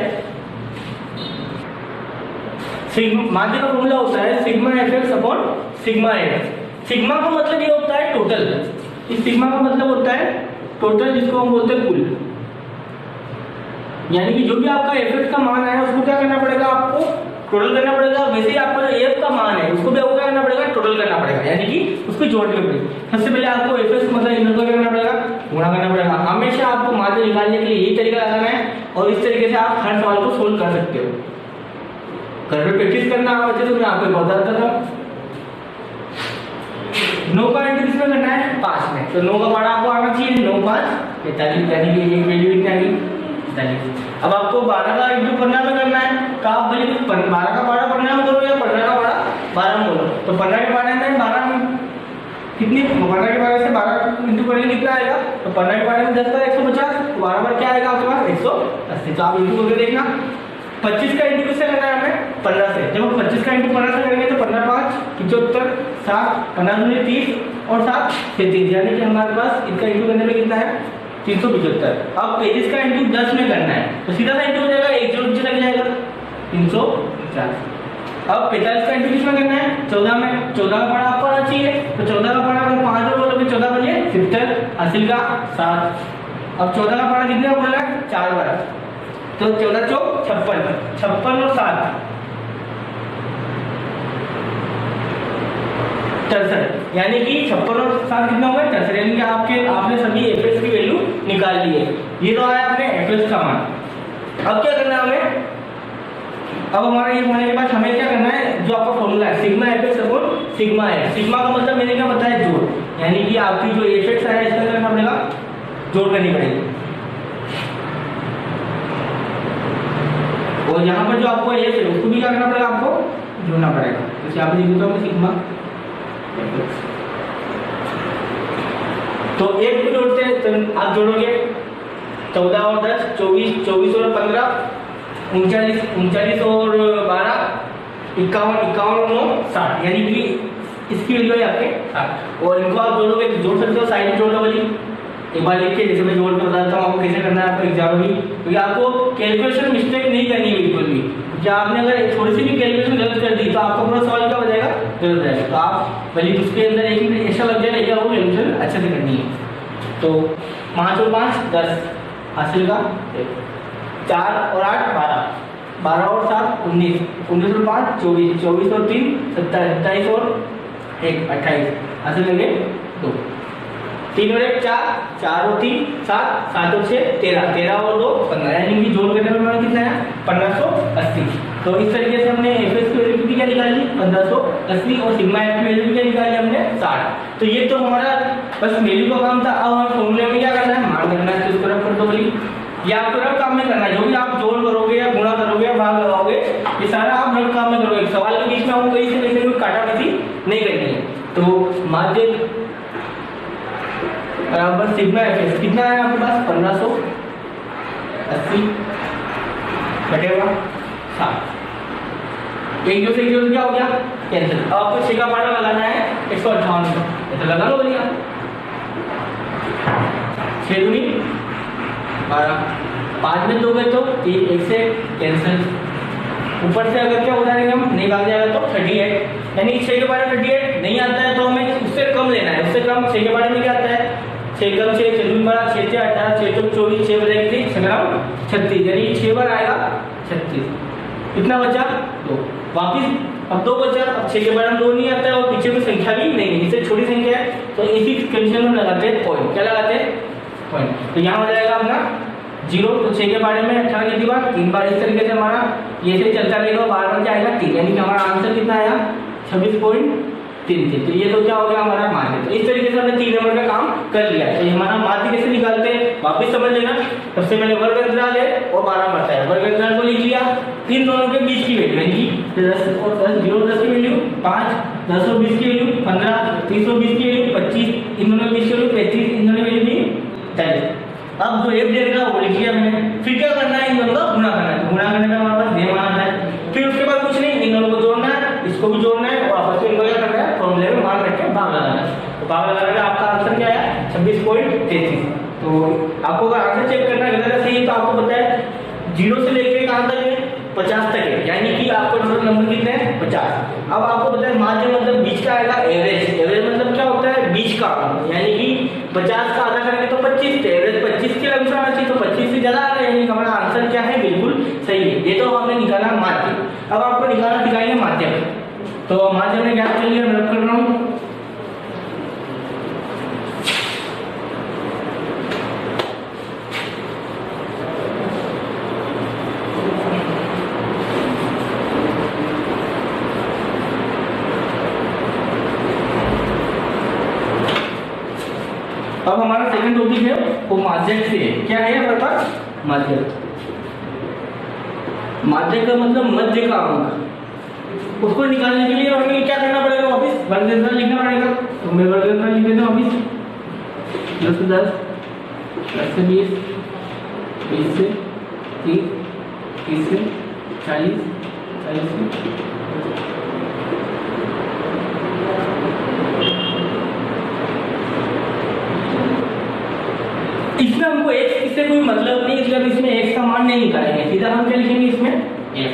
माध्य का फॉर्मूला होता है sigma fx upon sigma x. Sigma का मतलब ये होता है टोटल, इस सिग्मा का मतलब होता है टोटल, जिसको हम बोलते हैं कुल। यानी कि जो भी आपका एफ का मान है उसको क्या करना पड़ेगा, आपको टोटल करना पड़ेगा। वैसे ही आपका जो एफ का मान है उसको भी आपको क्या करना पड़ेगा, टोटल करना पड़ेगा, यानी कि उसको जोड़ने पड़ेगा। सबसे पहले आपको एफ मतलब इनमें को क्या करना पड़ेगा, गुणा करना पड़ेगा। हमेशा आपको माध्य निकालने के लिए यही तरीका लगाना है, और इस तरीके से आप हर सवाल को सोल्व कर सकते हो। घर पे प्रैक्टिस करना आप अच्छे, तो मैं आपको बता देता हूँ। 9 का इंटू किसमें करना है, 5 में। तो 9 का पारा आपको आना चाहिए 9 5 45, यानी कि ये वैल्यू कितनी आ गई 45। अब आपको 12 का इंटू 15 में करना है, तो आप बोलिए 12 का पारा 15 में करो या 15 का पारा 12 में करो। तो 15 के पारे में 12 में कितनी, 15 के पारे से 12 इंटू करेंगे कितना आएगा, तो 15 के पारे में 10 का 150, 12 बार क्या आएगा आपके पास 180। तो आप इंटू करके देखना। 25 का इंटू किससे करना है हमें, 15 से। जब हम 25 का इंटू 15 से करेंगे तो 15 5 75 7 15 दूनी 30 और 7 33, यानी कि हमारे पास इसका इंटू करने में कितना है 375। अब 35 का इंटू 10 में करना है, तो सीधा सा इंटू हो जाएगा, एक जोड़ नीचे लग जाएगा 350। अब 45 का इंटू किसमें करना है, 14 में। 14 का पारा आपको आना चाहिए, तो 14 का पारा अगर 5 जोड़ बोलोगे 14 बनिए 70, 80 का 7। अब 14 का पारा कितने बोला है, 4 बार, तो 14 चौक 56, 56 और 7 63, यानी कि 56 और 7 कितना हो गया 63, यानी कि आपने सभी एफ की वैल्यू निकाल ली है। ये तो आया आपने एफ का मान। अब क्या करना है हमें, अब हमारा ये होने के बाद हमें क्या करना है, जो आपका फॉर्मूला है सिग्मा एफ अपॉन सिग्मा है। सिग्मा का मतलब मैंने क्या बताया, जोड़, यानी कि आपकी जो एफ है इसका करना पड़ेगा, जोड़ करनी पड़ेगी। और यहाँ पर जो आपको एफ है उसको भी क्या करना पड़ेगा, आपको जोड़ना पड़ेगा। जैसे आप लिख देता हूँ सिग्मा, तो एक को जोड़ते हैं तो आप जोड़ोगे 14 और 10 24, 24 और 15 39, 39 और 12 51, 51 और 9 60, यानी कि इसकी वैल्यू है आपके 60। और इनको आप जोड़ोगे तो जोड़ सकते हो, साइड में जोड़ लो वाली एक बार लिख के, जैसे मैं जोड़ कर बताता हूँ आपको कैसे करना है आपको एग्जाम में। क्योंकि आपको कैलकुलेशन मिस्टेक नहीं करनी है बिल्कुल भी, क्योंकि आपने अगर थोड़ी सी भी कैलकुलेशन गलत कर दी तो आपका पूरा सवाल क्या हो जाएगा, गलत हो जाएगा। तो आप भले उसके अंदर एक मिनट एक्स्ट्रा लग जाएगा, लेकिन आपको कैलकुलेशन अच्छे से करनी है। तो 5 और 5 10 हासिल का 4 और 8 12, 12 और 7 19, 19 और 5 24, 24 और 3 27, 27 और 1 28, हासिल लगे 2, 3 और 1 4, 4 और 3 7, 7 और 6 13, 13 और 2 15, यानी कि जोड़ करने में हमारा कितना है 1580। तो इस तरीके से हमने एफ की वैल्यू भी क्या निकाली 1580, और सिग्मा एफ की वैल्यू भी क्या निकाली हमने 60। तो ये तो हमारा बस वैल्यू का काम था। अब हमें फॉर्मूले में क्या करना है, मान करना है। तो इसको रख कर दो बोली, ये आपको रफ काम में करना है। जो भी आप जोड़ करोगे या गुणा करोगे या भाग लगाओगे, ये सारा आप रफ काम में करोगे। सवाल के बीच में आपको कहीं से कहीं से कोई काटाबाजी नहीं करनी है। तो माध्य बराबर सिग्मा एफ कितना है आपके पास 1580 बटेगा 7। एक जो से क्या हो गया कैंसिल। अब आपको 6 का पारा लगाना है 158 का, ऐसा लगा लो बोलिए 6 दूनी 12, 5 में 2 गए तो 1 से कैंसिल। ऊपर से अगर क्या उतारेंगे हम, नहीं भाग जाएगा तो 38, यानी 6 के बारे में 38 नहीं आता है तो हमें उससे कम लेना है। उससे कम 6 के बारे में क्या आता है, 6 कम 6 6 2 12 6 से 18 6 चौक 24 6 बजाय कितनी 6 ग्राम 36, यानी 6 बार आएगा 36। कितना बचा 2, वापिस अब 2 बचा। अब 6 के बारे में 2 नहीं आता है और पीछे कोई संख्या भी नहीं है, इससे छोटी संख्या है। तो इसी कंडीशन में लगाते हैं पॉइंट। क्या लगाते हैं पॉइंट। तो यहाँ हो जाएगा अपना 0। तो 6 के बारे में 18 कितनी बार 3 बार। इस तरीके से हमारा ये से चलता रहेगा, बार बार क्या आएगा 3, यानी कि हमारा आंसर कितना आया 26.33। तो ये तो क्या हो गया हमारा माध्य। तो इस तरीके से हमने 3 नंबर का काम कर लिया है। तो हमारा माध्य कैसे निकालते हैं वापिस समझ लेना। सबसे पहले वर्ग अंतराल है और 12 बढ़ता है। वर्ग अंतराल को लिख लिया, इन दोनों के बीच की वैल्यू, यानी 10 और 10 0 10 की वैल्यू 5, 10 और 20 की वैल्यू 15, 30 और 20 की वैल्यू 25, इन दोनों के बीच की वैल्यू 35, इन दोनों की वैल्यू भी 40। अब जो एफ देगा वो लिख लिया मैंने। फिर क्या करना है, इन दोनों का गुणा करना है। तो गुणा करने में हमारे पास मान आता है। फिर उसके बाद कुछ नहीं, इन दोनों को जोड़ना है, इसको भी जोड़ना है और आपस में इनको क्या करना है, फॉर्मूले में मान रख के भाग लगाना है। तो भाग लगाने का आपका आंसर क्या आया 26.33। तो आपको अगर आंसर चेक करना है सही है तो आपको पता है 0 से लेकर कहां तक है 50 तक है, यानी कि आपको टोटल नंबर कितने हैं 50। अब आपको पता है माध्य मतलब बीच का आएगा एवरेज। एवरेज मतलब क्या होता है, बीच का, यानी कि 50 का आधा करेंगे तो 25, एवरेज 25 के अनुसार आना चाहिए, तो 25 से ज्यादा आ रहा है, यानी हमारा आंसर क्या है, बिल्कुल सही है। ये तो हमने निकाला माध्य। अब आपको निकालना सिखाएंगे माध्यम। तो माध्यम में क्या चलिए मैं रब कर रहा हूँ। अब हमारा सेकंड टॉपिक है वो माध्यक से। क्या है हमारे पास, माध्यक। माध्यक का मतलब मध्य का अंक। उसको निकालने के लिए हमें क्या करना पड़ेगा, वापिस वर्गमूल लिखना पड़ेगा। तो मैं वर्गमूल लिख देता हूँ वापिस। 10 से 10, 10 से 20, 20 से 30, 30 से 40, 40 से इसमें हमको x इससे कोई मतलब नहीं, इसलिए इसमें x का मान नहीं निकालेंगे, सीधा हम क्या लिखेंगे इसमें x।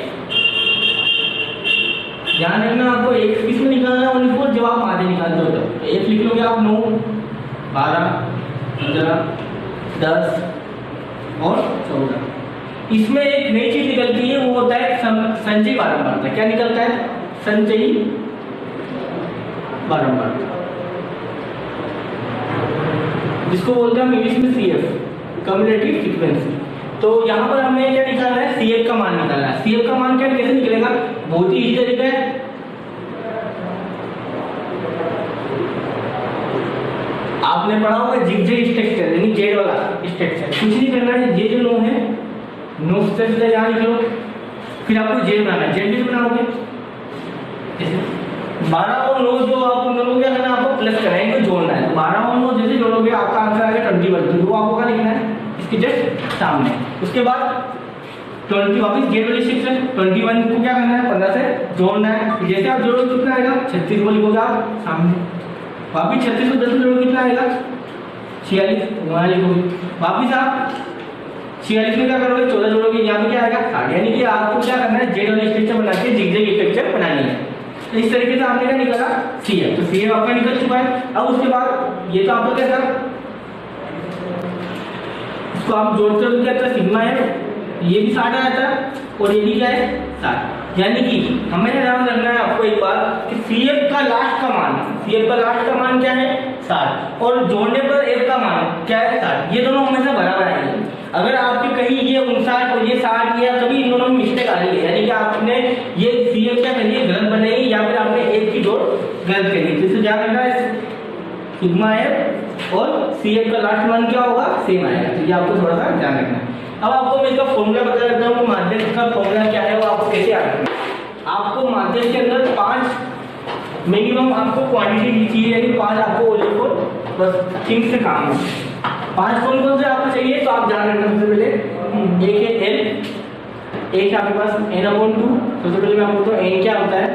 ध्यान रखना आपको x किसमें निकालना है, ओनली फॉर जब आप माध्य निकालते हो तो x लिख लोगे आप 9, 12, 15, 10 और 14। इसमें एक नई चीज निकलती है, वो होता है संचयी बारंबारता। क्या निकलता है, संचयी बारंबारता, जिसको बोलते हैं हम इंग्लिश में CF, कम्युलेटिव फ्रीक्वेंसी। तो यहाँ पर हमें क्या निकालना है, CF का मान निकालना है। CF का मान क्या कैसे निकलेगा, बहुत ही इजी तरीका है। आपने पढ़ा होगा जिगजैग स्ट्रक्चर, यानी जेड वाला स्ट्रक्चर। कुछ नहीं करना है, ये जो नो है, नो से यहाँ लिख लो, फिर आपको जेड बनाना है। जेड भी बनाओगे 12 और 9, जो आप उन दोनों को क्या करना है, आपको प्लस करना है, इनको जोड़ना है। तो 12 और 9 जैसे जोड़ोगे आपका आंसर आएगा 21। तो आपको क्या लिखना है, इसके जस्ट सामने। उसके बाद 20 वापस जेड वाली सेक्शन, 21 को क्या करना है, 15 से जोड़ना है। जैसे आप जोड़ोगे कितना आएगा, 36 को लिखोगे आप सामने। वापिस 36 को 10 से जोड़ोगे कितना आएगा, 46, वहाँ लिखोगे। वापिस आप 46 में क्या करोगे, 14 जोड़ोगे, यहाँ पे क्या आएगा 60। यानी कि आपको क्या करना है, जेड वाली स्ट्रक्चर बना के जिगजैग स्ट्रक्चर बनानी है। तो इस तरीके से आपने क्या निकाला, CF। तो CF आपका निकल चुका है। अब उसके बाद ये तो आपको क्या था, इसको आप जोड़ते हो क्या था, सिग्मा है, ये भी 60 आता है और ये भी क्या है 60। यानी कि हमें ध्यान रखना है आपको एक बात कि CF का लास्ट का मान, CF का लास्ट का मान क्या है 60, और जोड़ने पर F का मान क्या है 60। ये दोनों हमेशा बराबर आएंगे। अगर आपके कहीं ये 59 और ये 60 या कभी इन दोनों में मिस्टेक आ रही है, यानी कि आपने ये CF क्या करिए गलत बनाई, या फिर आपने एक की जोड़ गलत करी, तो इससे क्या करना है, सिग्मा F और CF का लास्ट मान क्या होगा, सेम आएगा। तो ये आपको थोड़ा सा ध्यान रखना है। अब आपको मैं इसका फॉर्मूला बता देता हूँ, माध्यक का फॉर्मूला क्या है, वो आपको कैसे याद रखना है। आपको माध्यक के अंदर 5 मिनिमम आपको क्वांटिटी दी चाहिए, यानी 5 आपको ओनली फॉर बस थिंग्स से काम है। 5 कौन कौन से आपको चाहिए, तो आप ध्यान रखना। सबसे पहले एक है L, एक आपके पास N/2। सबसे पहले मैं आपको बताऊँ N क्या होता है,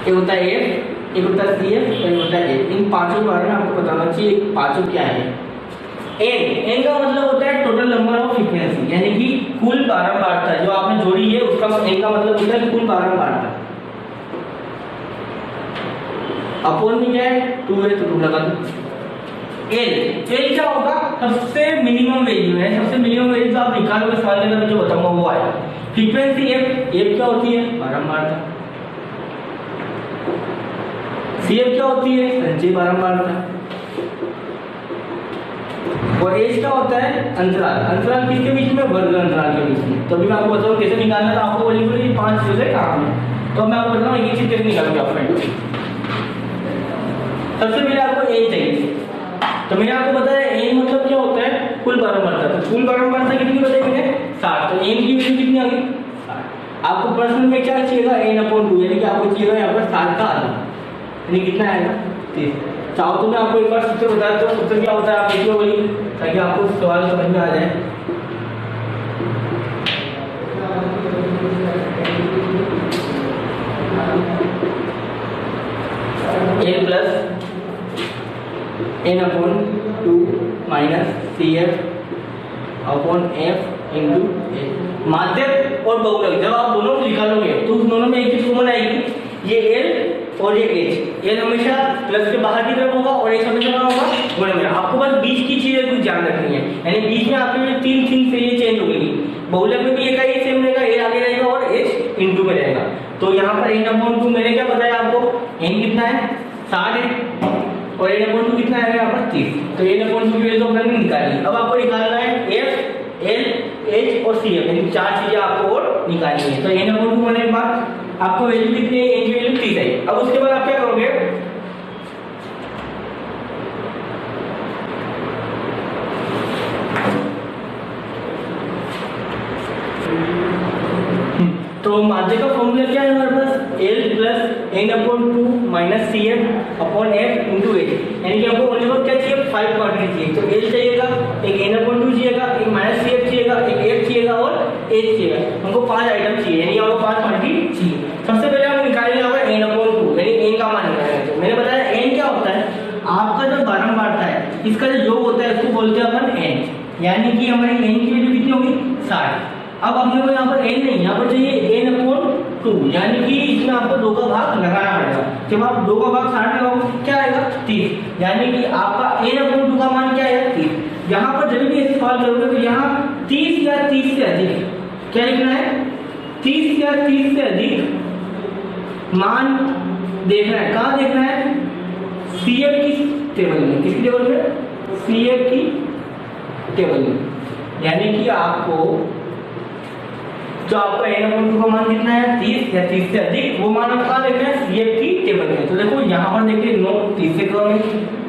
एक होता है F, एक होता है CF, एक होता है A। इन पांचों के बारे में आपको बताना चाहिए, पांचों क्या है। N का मतलब होता है टोटल नंबर ऑफ फ्रीक्वेंसी, यानी कि कुल बारंबारता जो आपने जोड़ी है, उसका N का मतलब होता है कुल बारंबारता। अपॉन में क्या है 2 है, तो 2 लगा दो। L क्या होगा, सबसे मिनिमम वैल्यू है, सबसे मिनिमम वैल्यू तो आप निकालोगे सवाल के अंदर जो बताऊंगा वो आएगा। फ्रीक्वेंसी F क्या होती है, बारंबारता। CF क्या होती है, संचयी बारंबारता। और H क्या होता है, अंतराल। अंतराल किसके बीच में, वर्ग अंतराल के बीच में। तो अभी मैं आपको बताऊँ कैसे निकालना है, तो आपको बोली बोली 5 चीजें काम है। तो मैं आपको बताऊँ एक चीज कैसे निकालोगे आप फ्रेंड। सबसे पहले आपको A चाहिए, तो मैंने आपको बताया N मतलब क्या होता है, कुल बारंबारता। तो कुल बारंबारता कितनी बताई मैंने, 60। तो N की वैल्यू कितनी आ गई, 60। आपको प्रश्न में क्या चाहिएगा, N/2, यानी कि आपको चाहिएगा यहाँ पर 60 का आधा, यानी कितना आएगा 30। चाहो तो मैं आपको एक बार सूत्र बता देता हूँ, सूत्र क्या होता है, आप देखिए बोली, ताकि आपको सवाल समझ में आ जाए। N plus N/2 minus CF/F into A। माध्यक और बहुलक, जब आप दोनों को निकालोगे तो उस दोनों में एक चीज कॉमन आएगी, ये L और ये H। L हमेशा प्लस के बाहर की तरफ होगा और H हमेशा कहाँ होगा, गुणे में। आपको बस बीच की चीजें कुछ ध्यान रखनी है, यानी बीच में आपके तीन थिंग से ये चेंज होगी। बहुलक में भी ये सेम रहेगा, A आगे रहेगा और H इनटू में रहेगा। तो यहाँ पर n/2 मैंने क्या बताया आपको, n कितना है 60 है और n/2 कितना है यहाँ पर 30। तो n/2 की वैल्यू हमने निकाली। अब आपको निकालना है F, L, H और CF, यानी चार चीजें आपको और निकालनी है। तो n/2 होने के बाद आपको वैल्यू कितनी है, n की वैल्यू 30 है। अब उसके बाद आप क्या करोगे, तो माध्य का फॉर्मूला क्या है हमारे पास, L plus n/2 minus CF upon F into H, यानी कि हमको ओनली क्या चाहिए, 5 क्वांटिटी चाहिए। तो L चाहिएगा, एक n/2 चाहिएगा, एक माइनस CF चाहिएगा, एक F चाहिएगा और H चाहिएगा। हमको 5 आइटम चाहिए, यानी हमको 5 क्वांटिटी चाहिए। सबसे पहले हम निकालेंगे यहाँ पर n/2, यानी n का मान निकालेंगे। तो मैंने बताया n क्या होता है, आपका जो बारंबारता है इसका जो योग होता है इसको बोलते हैं अपन n, यानी कि हमारी n की वैल्यू कितनी होगी 60। अब अपने को यहाँ पर n नहीं, यहाँ पर चाहिए n/2, यानी कि इसमें आपको 2 का भाग लगाना पड़ेगा। जब आप 2 का भाग 60 लगाओगे क्या आएगा 30, यानी कि आपका n/2 का मान क्या है 30। यहाँ पर जब भी ऐसे सवाल करोगे तो यहाँ 30 या 30 से अधिक क्या लिखना है, 30 या 30 से अधिक मान देखना है। कहाँ देखना है, CF की टेबल में। किस टेबल में, CF की टेबल में, यानी कि आपको जो आपका n/2 का मान कितना है 30 या 30 से अधिक, वो मान आप कहाँ देखना है, CF की टेबल में। तो देखो यहाँ पर देखिए 9 30 से कम है,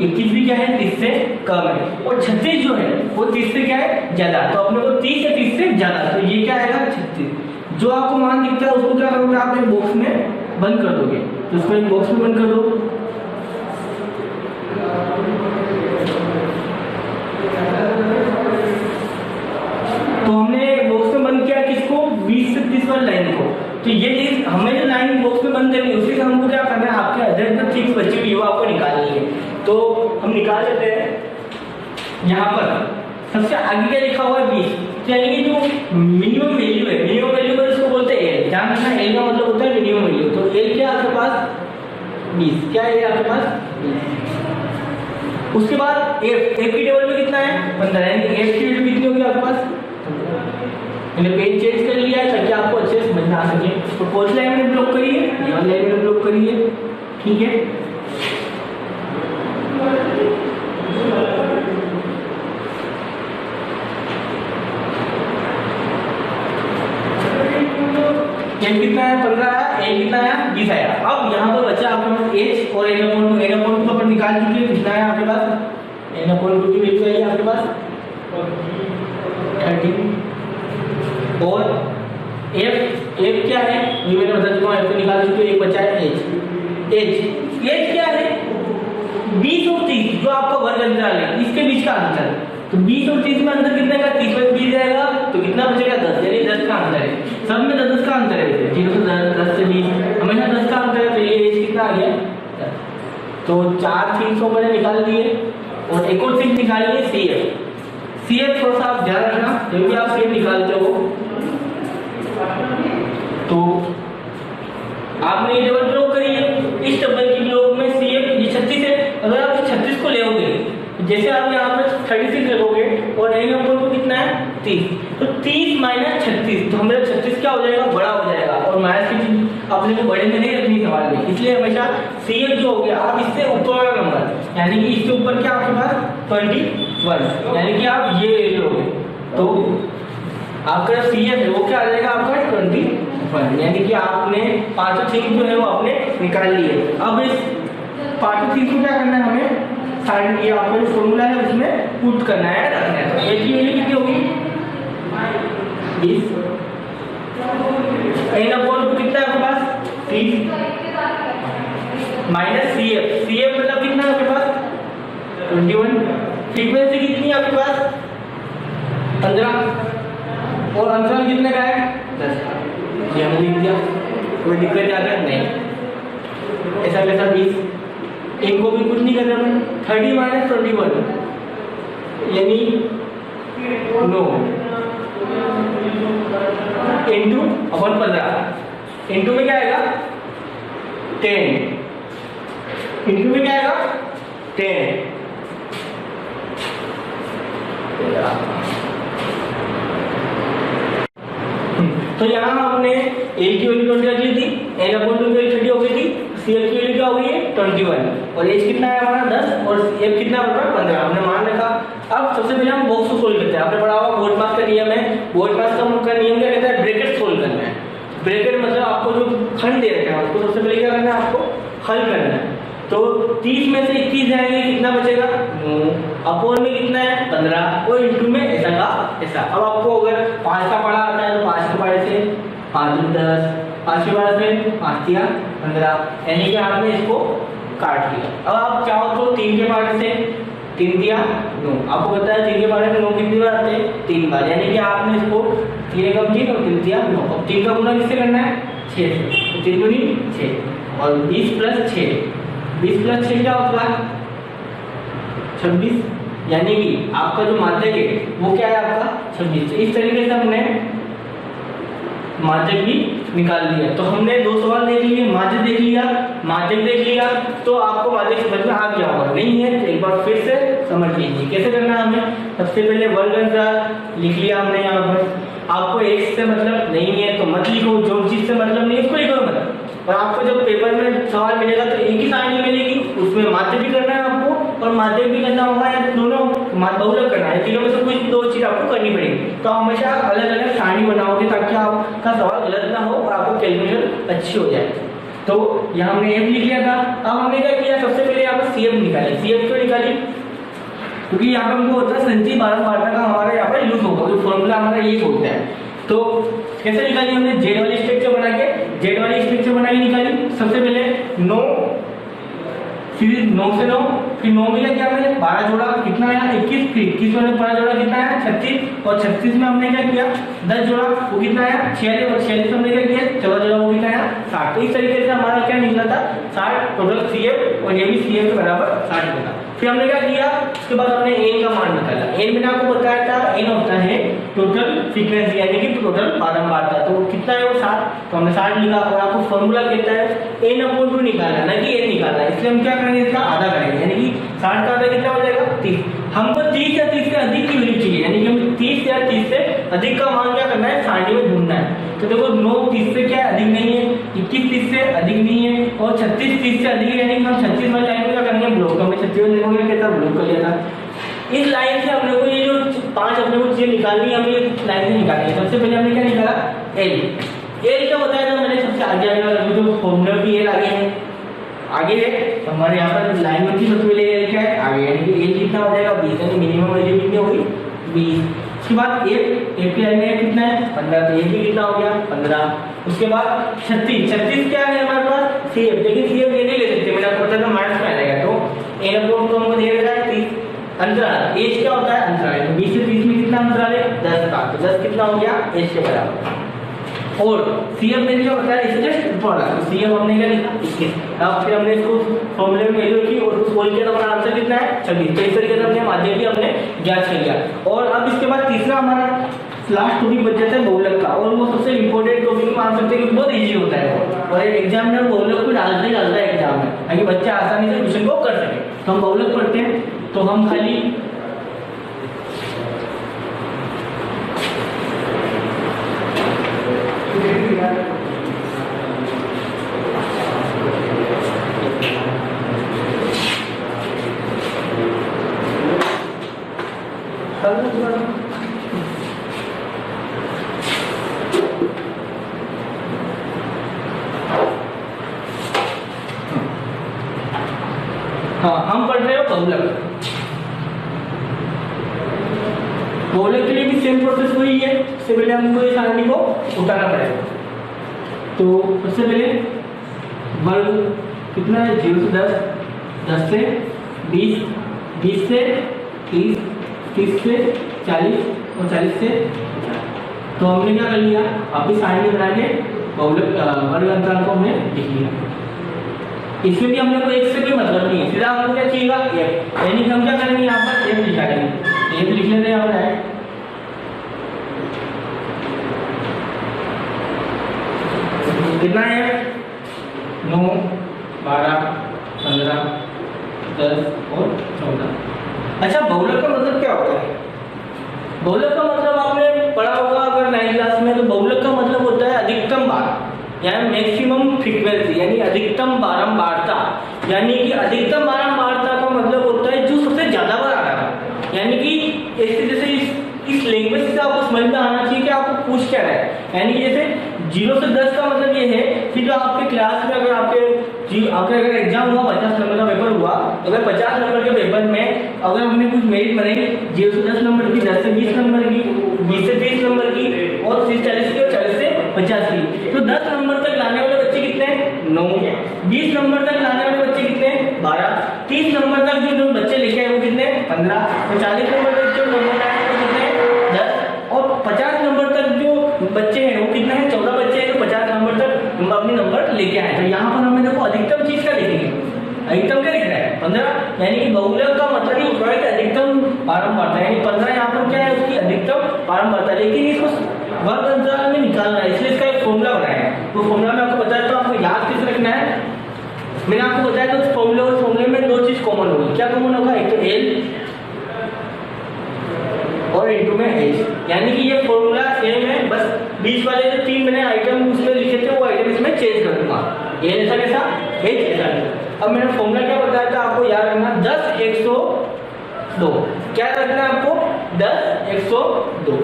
21 भी क्या है 30 से कम है, और 36 जो है वो 30 से क्या है ज्यादा। तो अपने को 30 या 30 से ज्यादा, तो ये क्या आएगा 36। जो आपको मान दिखता है उसको क्या करोगे, आप एक बॉक्स में बंद कर दोगे। तो उसको एक बॉक्स में बंद कर दो। तो हमने बॉक्स में बंद किया किसको, 20 से 30 वाली लाइन को। तो ये चीज हमें जो लाइन बॉक्स में बंद करनी है उसी से हमको क्या करना है, आपके अदर जो चीज बची हुई वो आपको निकालनी है। तो हम निकाल लेते हैं। यहाँ पर सबसे आगे क्या लिखा हुआ है 20, यानी कि जो मिनिमम वैल्यू है, मिनिमम वैल्यू पर इसको बोलते हैं L। ध्यान रखना L का मतलब होता है मिनिमम वैल्यू। तो L क्या आपके पास 20, क्या है आपके पास 20। उसके बाद F की टेबल में कितना है 15, यानी F की वैल्यू कितनी होगी आपके पास, मैंने पेज चेंज कर लिया है ताकि आपको अच्छे से समझ में आ सके। तो फर्स्ट लाइन में ब्लॉक करिए, ये वाली लाइन में ब्लॉक करिए, ठीक है। n कितना है 15 आया, n कितना आया 20 आया। अब यहाँ पर बचा आपके पास h और n/2 को अपन निकाल चुके हैं। कितना है आपके पास, n/2 की वैल्यू आई आपके पास 30, और f क्या है ये मैंने बता चुका हूँ, f को निकाल चुके। एक बचा है h क्या है 20 और 30, जो आपका वर्ग अंतराल है इसके बीच का अंतर। तो 20 और 30 में अंतर कितना का, 30 में 20 जाएगा तो कितना बचेगा 10, यानी 10 का अंतर है। सब में 10 का अंतर है, 10 से 20 हमेशा 10 का अंतर है। तो ये h कितना आ गया 10। तो 4 चीज को मैंने निकाल दिए, और एक और चीज निकालिए CF थोड़ा सा आप ध्यान रखना, जब भी आप CF निकालते हो तो आपने ये टेबल ब्लॉक करी है। इस टेबल की ब्लॉक में CF ये 36 है। अगर आप 36 को लेओगे, जैसे आप यहाँ पर 36 लगोगे और n/2 को कितना है 30, तो 30 माइनस 36, तो हमारा 36 क्या हो जाएगा, बड़ा हो जाएगा। और माइनस की चीज अपने को बड़े में नहीं रखनी सवाल में, इसलिए हमेशा CF जो हो गया आप इससे ऊपर वाला नंबर, यानी कि इसके ऊपर क्या आपके पास 21, यानी कि आप ये ले लोगे तो आपका CF है वो क्या आ जाएगा आपका 21, यानी कि आपने पांचों चीज जो है वो आपने निकाल ली है। अब इस पांचों चीज को क्या करना है, हमें साइड ये आपका जो फॉर्मूला है उसमें पुट करना है, रखना है। तो एक की वैल्यू कितनी होगी 20, n/2 कितना है आपके पास 30, माइनस CF मतलब कितना है आपके पास 21, फ्रीक्वेंसी कितनी है आपके पास 15, और अंतराल कितने का है 10। ये हमने लिख दिया, कोई दिक्कत ज्यादा नहीं, ऐसा कैसा 20, इनको भी कुछ नहीं करना है। 30 माइनस 21 यानी 9, इंटू अपन 15 इंटू में क्या आएगा 10 इंटू में क्या आएगा 10 तो यहाँ हमने ए की वैल्यू 20 रख ली थी, n अपॉन 2 की वैल्यू 30 हो गई थी, CF की वैल्यू क्या हो गई है 21 और एज कितना है हमारा 10 और F कितना बन रहा है 15 हमने मान रखा। अब सबसे पहले हम बॉक्स को सोल्व करते हैं। आपने पढ़ा होगा बोर्डमास का नियम है, बोर्डमास का नियम क्या कहता है ब्रैकेट सोल्व करना है। ब्रैकेट मतलब आपको जो खंड दे रखा है उसको सबसे पहले क्या करना है आपको हल करना है। तो 30 में से 21 जाएंगे कितना बचेगा 9 अपोन में कितना है 15 और इंटू में ऐसा का ऐसा। अब आपको अगर 5 का पढ़ा आता है तो 5 के पढ़े से 5 10 5 के पढ़े से 5 दिया 15 यानी कि आपने इसको काट लिया। अब आप चाहो तो 3 के पढ़े से 3 दिया 9 आपको पता है 3 के पढ़े में 9 कितनी बार आते हैं 3 बार यानी कि आपने इसको 3 कम 3 और 3 दिया 9। अब 3 का गुना किससे करना है 6 से तो 3 दूनी 6 और 20 प्लस 6 20 प्लस 6 क्या होता है 26 यानी कि आपका जो माध्यक है वो क्या है आपका 26। इस तरीके से हमने माध्यक भी निकाल लिया। तो हमने दो सवाल देख लिए, माध्यक देख लिया, माध्यक देख लिया। तो आपको माध्यक समझ में आ गया होगा, नहीं है तो एक बार फिर से समझ लीजिए कैसे करना है हमें। सबसे पहले वर्ग अंतराल लिख लिया हमने यहाँ पर। आपको एक से मतलब नहीं है तो मत लिखो, जो चीज से मतलब नहीं है उसको लिखो मत। और आपको जब पेपर में सवाल मिलेगा तो एक ही सारणी मिलेगी, उसमें माध्य भी करना है आपको और माध्यक भी करना होगा या दोनों बहुलक करना है, तीनों में से कोई दो चीज आपको करनी पड़ेगी। तो हमेशा अलग अलग सारणी बनाओगे ताकि आपका सवाल गलत ना हो और आपको कैलकुलेशन अच्छी हो जाए। तो यहाँ हमने एफ लिख लिया था। अब हमने क्या किया सबसे पहले यहाँ पर CF निकाली। CF क्यों निकाली क्योंकि यहाँ पर हमको होता है संचयी बारंबारता का हमारा यहाँ पर यूज होगा, तो फॉर्मूला हमारा ये होता है। तो कैसे निकाली हमने जेड वाली स्ट्रक्चर बना के, जेड वाली स्ट्रक्चर बना के निकाली। सबसे पहले 9 फिर 9 से 9 फिर 9 मिला क्या हमने 12 जोड़ा कितना आया 21 फिर 21 में 12 जोड़ा कितना आया 36 और 36 में हमने क्या किया 10 जोड़ा वो कितना आया 46 और 46 में हमने क्या किया 14 जोड़ा वो कितना आया 60। तो इस तरीके से हमारा क्या निकला था 60 टोटल CF और ये भी CF के बराबर 60 बना। फिर हमने क्या किया उसके बाद हमने n का मान निकाला। n मैंने आपको बताया था n होता है टोटल फ्रीक्वेंसी यानी कि टोटल बारंबारता। तो कितना है वो 60 तो हमने 60 लिखा और आपको फॉर्मूला कहता है n/2 निकालना ना कि n निकालना। इसलिए हम क्या करेंगे इसका आधा करेंगे यानी कि 60 का आधा कितना हो जाएगा 30। हमको 30 या 30 से अधिक की वैल्यू चाहिए यानी कि हमें 30 या 30 से अधिक का मान क्या करना है सारणी में ढूंढना है। तो देखो 9 30 से क्या अधिक नहीं है, 21 30 से अधिक नहीं है और 36 30 से अधिक है यानी कि हम 36 वाली लाइन में क्या करेंगे ब्लॉक। हमने 36 वाली लाइन में क्या ब्लॉक कर लिया था। इस लाइन से हमने को ये जो 5 अपने को चीजें निकालनी है हमें इस लाइन से निकालनी है। सबसे पहले हमने क्या निकाला L क्या होता है ना मैंने सबसे आगे आगे वाला जो फॉर्मूला भी L आगे है आगे है तो हमारे यहाँ पर लाइन में सबसे पहले L क्या है आगे यानी कि L कितना हो जाएगा 20 यानी मिनिमम वैल्यू कितनी होगी 20। उसके बाद F की लाइन में कितना है 15 तो ये भी कितना हो गया 15। उसके बाद 36 क्या है हमारे पास CF लेकिन CF ये नहीं ले सकते मैंने आपको बताया था माइनस में आ जाएगा। तो n/2 तो हमको दे रखा है 30। अंतराल एज क्या होता है अंतराल तो 20 से 30 में कितना अंतराल है 10 का तो 10 कितना हो गया एज के बराबर। और CF में क्या होता है इसे जस्ट ऊपर लगा तो CF हमने क्या लिखा 21। अब फिर हमने इसको फॉर्मूले में वैल्यू की और उस बोल के हमारा आंसर कितना है 26। तो इस तरीके से हमने माध्यक भी हमने ज्ञात कर लिया। और अब इसके बाद तीसरा हमारा लास्ट टॉपिक बच जाता है बहुलक का और वो सबसे इंपॉर्टेंट टॉपिक मान सकते हैं क्योंकि बहुत इजी होता है और एग्जामिनर बहुलक को डालता है एग्जाम में ताकि बच्चे आसानी से क्वेश्चन को कर सके। तो हम बहुलक पढ़ते हैं तो हम खाली हाँ हम पढ़ रहे हो बहुलक। बहुलक के लिए भी सेम प्रोसेस वही है। सबसे पहले हमको इस सारणी को उठाना पड़ेगा। तो सबसे पहले वर्ग कितना है 0 से 10 10 से 20 20 से 30 30 से 40 और 40 से 50। तो हमने क्या कर लिया वापिस सारणी बना के बहुलक वर्ग अंतराल को हमने लिख लिया। इसमें भी हमने को एक से कोई मतलब नहीं है, सीधा हमको क्या चाहिएगा f यानी कि हम क्या करेंगे यहाँ पर f लिखा देंगे। f लिख लेते हैं यहाँ पर कितना है 9, 12, 15, 10 और 14। अच्छा, बहुलक का मतलब क्या होता है? बहुलक का मतलब आपने पढ़ा होगा अगर 9th क्लास में, तो बहुलक का मतलब होता है अधिकतम बार यानी मैक्सिमम फ्रीक्वेंसी, यानी अधिकतम बारंबारता। यानी कि अधिकतम बारंबारता का मतलब होता है जो सबसे ज्यादा बार आ रहा है। यानी कि ऐसे जैसे इस लैंग्वेज से आपको समझ में आना चाहिए कि आपको पूछ क्या रहा है। यानी कि जैसे 0 से 10 का मतलब ये है कि जो आपके क्लास में अगर आपके अगर एग्जाम हुआ 50 नंबर का पेपर हुआ, अगर 50 नंबर के पेपर में अगर हमने कुछ मेरिट बनाई 0 से 10 नंबर की, 10 से 20 नंबर की, 20 से 30 नंबर की और 30 40 की और 40 से 50 की, तो 10 नंबर तक लाने वाले बच्चे कितने हैं? 9। 20 नंबर तक लाने वाले बच्चे कितने हैं? 12। 30 नंबर तक जो बच्चे लेके आए वो कितने हैं? 15। तो 40 नंबर तक जो नंबर आए वो कितने हैं? 10। और 50 नंबर तक जो बच्चे हैं वो कितने हैं? 14 बच्चे हैं जो 50 नंबर तक अपने नंबर लेके आए। तो यहाँ पर हमें देखो अधिकतम चीज का लिखेंगे, अधिकतम क्या लिख रहा है? 15। यानी कि बहुलक का मतलब ही होता है कि अधिकतम बारंबारता, यानी 15 यहाँ पर क्या है? उसकी अधिकतम बारंबारता। लेकिन इसको वर्ग अंतराल में निकालना है, इसलिए इसका एक फॉर्मूला बनाया है। वो फॉर्मूला मैं आपको बताया तो आपको याद कैसे रखना है, मैंने आपको बताया तो उस फॉर्मूले और फॉर्मूले में दो चीज कॉमन होगी। क्या कॉमन होगा? एक तो एल और इनटू में एच। यानी कि ये फॉर्मूला सेम है, बस बीच वाले जो 3 मैंने आइटम उसमें लिखे थे वो आइटम इसमें चेंज कर दूंगा। एल ऐसा कैसा, एच ऐसा। अब मैंने फॉर्मूला क्या बताया था आपको याद रखना, 10 102। क्या रखना है आपको? 10 102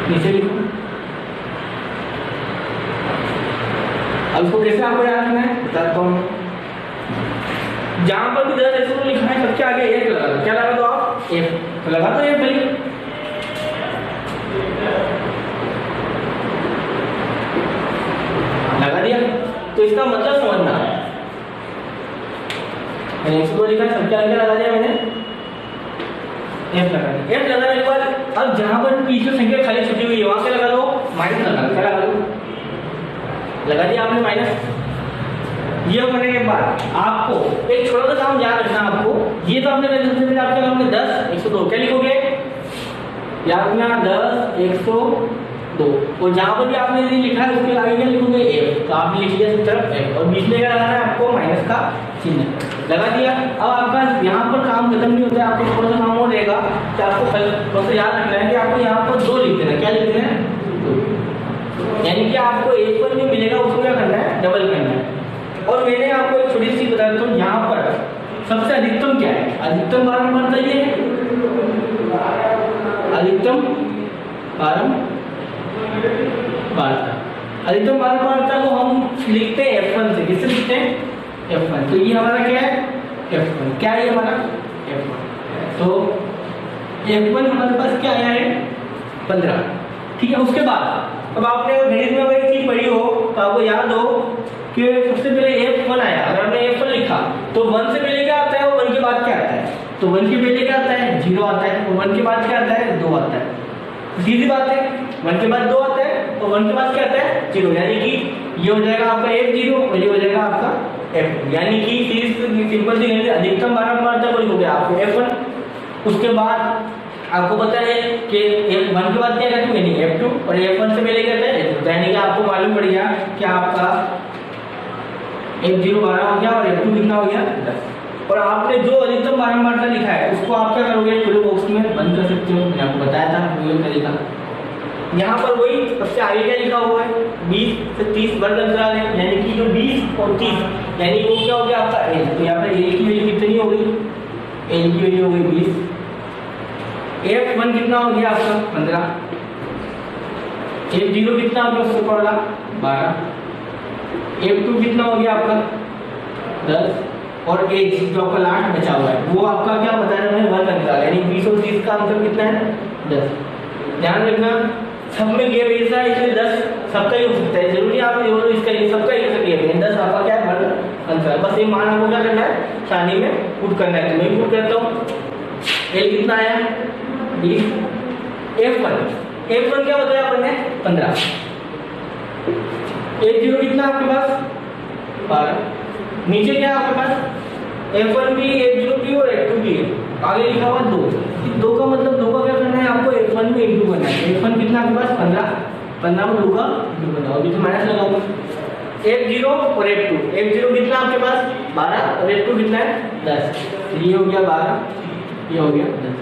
नीचे लिखो। अब इसको कैसे आपको याद रखना है बताता हूँ। जहां पर भी 10 102 लिखा है सबके आगे एक लगा दो। क्या लगा दो आप? एक। तो लगा दो एक भाई। लगा दिया। तो इसका मतलब समझना, मैंने 102 लिखा है सबके आगे लगा दिया मैंने, एफ लगा दिया। एफ लगाने के बाद अब जहां पर पीछे संख्या खाली छुटी हुई है वहां से लगा दो माइनस लगा दो। क्या लगा दो? लगा दिया आपने माइनस। ये करने के बाद आपको एक छोटा सा काम याद रखना आपको। ये तो आपने सबसे पहले आपके काम में 10 102 क्या लिखोगे? याद रखना 10 102। और जहां पर भी आपने ये लिखा है उसके आगे क्या लिखोगे? एफ। तो आपने लिख दिया तरफ एफ और बीच में क्या लगाना है आपको? माइनस का चिन्ह लगा दिया। अब आपका यहाँ पर काम खत्म नहीं होता है, आपको थोड़ा सा काम और रहेगा कि आपको बस याद रखना है कि आपको यहाँ पर 2 लिख देना। क्या लिख देना है? 2। यानी कि आपको एक पर नहीं मिलेगा, उसको क्या करना है? डबल करना है। और मैंने आपको एक छोटी सी बताया तो यहाँ पर सबसे अधिकतम क्या है? अधिकतम बारंबारता ये है, अधिकतम बारंबारता। अधिकतम बारंबारता को हम लिखते हैं F1 से। किससे लिखते हैं? F1। तो ये हमारा क्या है? F1। क्या है हमारा? F1। तो F1 हमारे पास क्या आया है? 15। ठीक है। उसके बाद अब आपने गणित में वही चीज पढ़ी हो तो आपको याद हो कि सबसे पहले F1 आया। अगर हमने F1 लिखा तो 1 से पहले क्या आता है और 1 के बाद क्या आता है? तो 1 के पहले क्या आता है? 0 आता है। और 1 के बाद क्या आता है? 2 आता है। सीधी बात है, 1 के बाद 2 आता है तो 1 के बाद क्या आता है? 0। यानी कि ये हो जाएगा आपका F0 और ये हो जाएगा आपका F1। यानी कि सिंपल सी गणित अधिकतम बारंबारता को लिखोगे आपको F1। उसके बाद आपको पता है कि 1 के बाद क्या रहता है? नहीं F2। और F1 से पहले क्या आता है? F2। यानी कि आपको मालूम पड़ गया कि आपका F0 12 हो गया और F2 कितना हो गया? 10। और आपने जो अधिकतम बारंबारता लिखा है उसको आप क्या करोगे? खुले बॉक्स में बंद कर सकते हो। मैंने आपको बताया था वही तरीका। यहाँ पर वही सबसे आगे क्या लिखा हुआ है? 20 से 30 वर्ग अंतराल है। यानी कि जो 20 और 30 यानी वो क्या हो गया आपका एल। तो यहाँ पर एल की वैल्यू कितनी हो गई? एल की वैल्यू हो गई 20। F1 कितना हो गया आपका? 15। F0 कितना हो गया? उससे पड़ा 12। F2 कितना हो गया आपका? 10। और H जो आपका लास्ट बचा हुआ है वो आपका क्या बताया मैंने? वर्ग अंतराल। यानी 20 और 30 का अंतर कितना है? 10। ध्यान रखना सब में गेप ऐसा है इसलिए 10 सबका ही हो सकता है। जरूरी आप इसका सबका ही हो सकता है। 10 आपका क्या है? वर्ग अंतराल। बस ये मान आपको क्या करना है? सारणी में पुट करना है। तो मैं पुट करता हूँ। L कितना आया? 20। F1 क्या बताया अपन ने? 15। F0 कितना आपके पास? 12। नीचे क्या है आपके पास? F1 भी, F0 भी और F2 भी है। आगे लिखा हुआ 2 का मतलब 2 का क्या करना है आपको? F1 में इंटू करना है। F1 कितना आपके पास? 15। 15 में 2 का 2 बताओ, अभी तो माइनस लगाऊंगा। एक 0 और एक 2, एक 0 कितना आपके पास 12 और एक 2 कितना है 10, ये हो गया 12, ये हो गया 10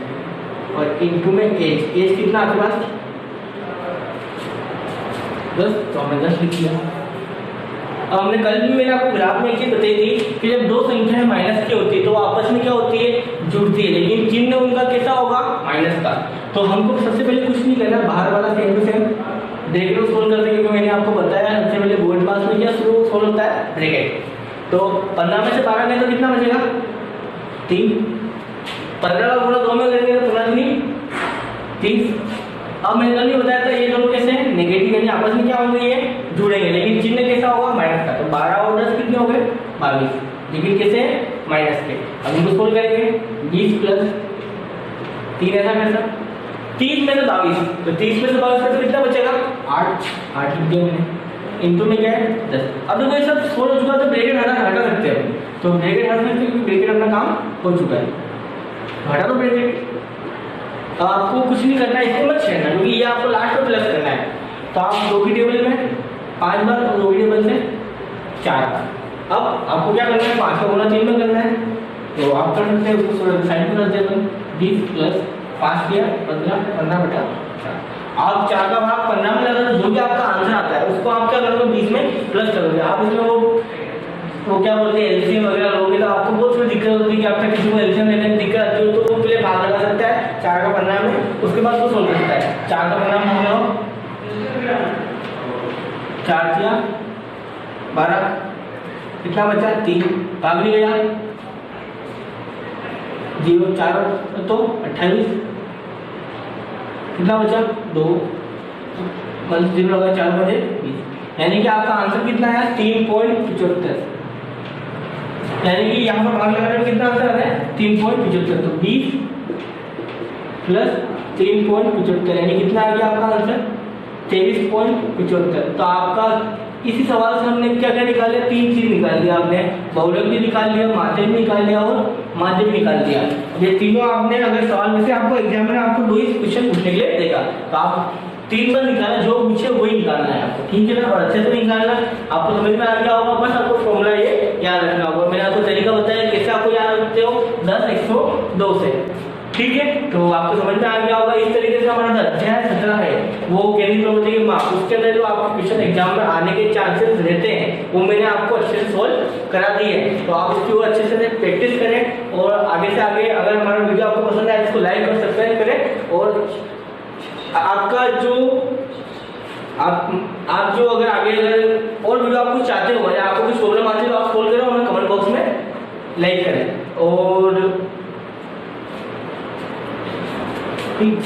और इनटू में एज कितना आपके पास 10, तो हमने 10 लिख लिया। अब हमने कल भी मैंने आपको ग्राफ में एक चीज बताई थी कि जब दो संख्याएं माइनस की होती है तो आपस में क्या होती है, जुड़ती है, लेकिन चिन्ह उनका कैसा होगा, माइनस का। तो हमको सबसे पहले कुछ नहीं करना, बाहर वाला same to same bracket solve करते, क्योंकि मैंने आपको बताया सबसे पहले बोर्ड पास में क्या सोल्व होता है, ब्रैकेट। तो 15 में से 12 गए तो कितना बचेगा 3, 15 का गुणा 2 में करेंगे तो 15 नहीं 30। अब मैंने कल भी बताया था ये दोनों कैसे हैं, नेगेटिव, यानी आपस में क्या होंगे, ये जुड़ेंगे, लेकिन चिन्ह कैसा होगा, माइनस का। तो 12 और 10 कितने हो गए 22, लेकिन कैसे माइनस के। अब इनको सोल्व करेंगे, 20 प्लस 3 ऐसा कैसा 30 में से 22, तो 30 में से 22 तो कितना बचेगा 8 लिख दिया मैंने, इनटू में क्या है 10। अब देखो ये सब सोल्व हो चुका तो ब्रैकेट हटा सकते हैं, तो ब्रैकेट हटा सकते हैं क्योंकि ब्रैकेट अपना काम हो चुका है, हटा दो ब्रैकेट। आपको कुछ नहीं करना है, इसको मत छेड़ना, क्योंकि ये आपको लास्ट में प्लस करना है। तो आप 2 की टेबल में 5 बार और 2 की टेबल से 4 बार। अब आपको क्या करना है, 5 का गुणा 3 में करना है, तो आप कर सकते हैं, उसको साइड में रख देते, 20 प्लस 5 किया 15 बटा 4। आप 4 का भाग 15 में लगा तो जो भी आपका आंसर आता है उसको आप क्या करोगे 20 में प्लस करोगे। आप इसमें वो क्या बोलते हैं एलसीएम वगैरह लोगे तो आपको बहुत थोड़ी दिक्कत होती है कि आपका किसी को एलसीएम लेने में दिक्कत आती है, तो वो पहले भाग लगा सकता है 4 का 15 में, उसके बाद वो सोल्व करता है। 4 का 15 में हो गया 4 किया 12, कितना बचा 3, भाग नहीं गया 0, 4 तो 28, कितना बचा 2, 0 लगा 4 बजे 20, यानी कि आपका आंसर कितना है 3.75, यानी कि यहाँ पर भाग लगाने में कितना आंसर आ रहा है 3.75। तो 20 प्लस 3.75 यानी कितना आ गया आपका आंसर 23.75। तो आपका इसी सवाल से हमने क्या क्या निकाल लिया, 3 चीज निकाल दिया आपने, बहुलक भी निकाल लिया, माध्यम भी निकाल लिया और माध्यम निकाल दिया। ये तीनों आपने अगर सवाल में से आपको एग्जामिनर आपको 2 ही क्वेश्चन पूछने के लिए देगा, तो आप 3 बार निकालना, जो पूछे वही निकालना है आपको, ठीक है ना, और अच्छे से निकालना। आपको समझ में आ गया होगा, बस आपको फॉर्मूला ये याद रखना होगा। मैंने आपको तरीका बताया कैसे आपको याद रखते हो 10 102 से, ठीक है। तो आपको समझ में आ गया होगा। इस तरीके से हमारा अध्याय 17 है वो कैरी प्रॉपर्टी के मार्क्स, उसके अंदर जो आपको क्वेश्चन एग्जाम में आने के चांसेस रहते हैं वो मैंने आपको अच्छे से सोल्व करा दिए हैं। तो आप उसकी अच्छे से प्रैक्टिस करें और आगे से आगे अगर हमारा वीडियो आपको पसंद आए इसको लाइक और सब्सक्राइब करें, और आपका जो आप जो अगर आगे अगर और वीडियो आप कुछ चाहते हो या आपको कुछ प्रॉब्लम आती है तो आप कॉल करो, हमें कमेंट बॉक्स में लाइक करें और ठीक।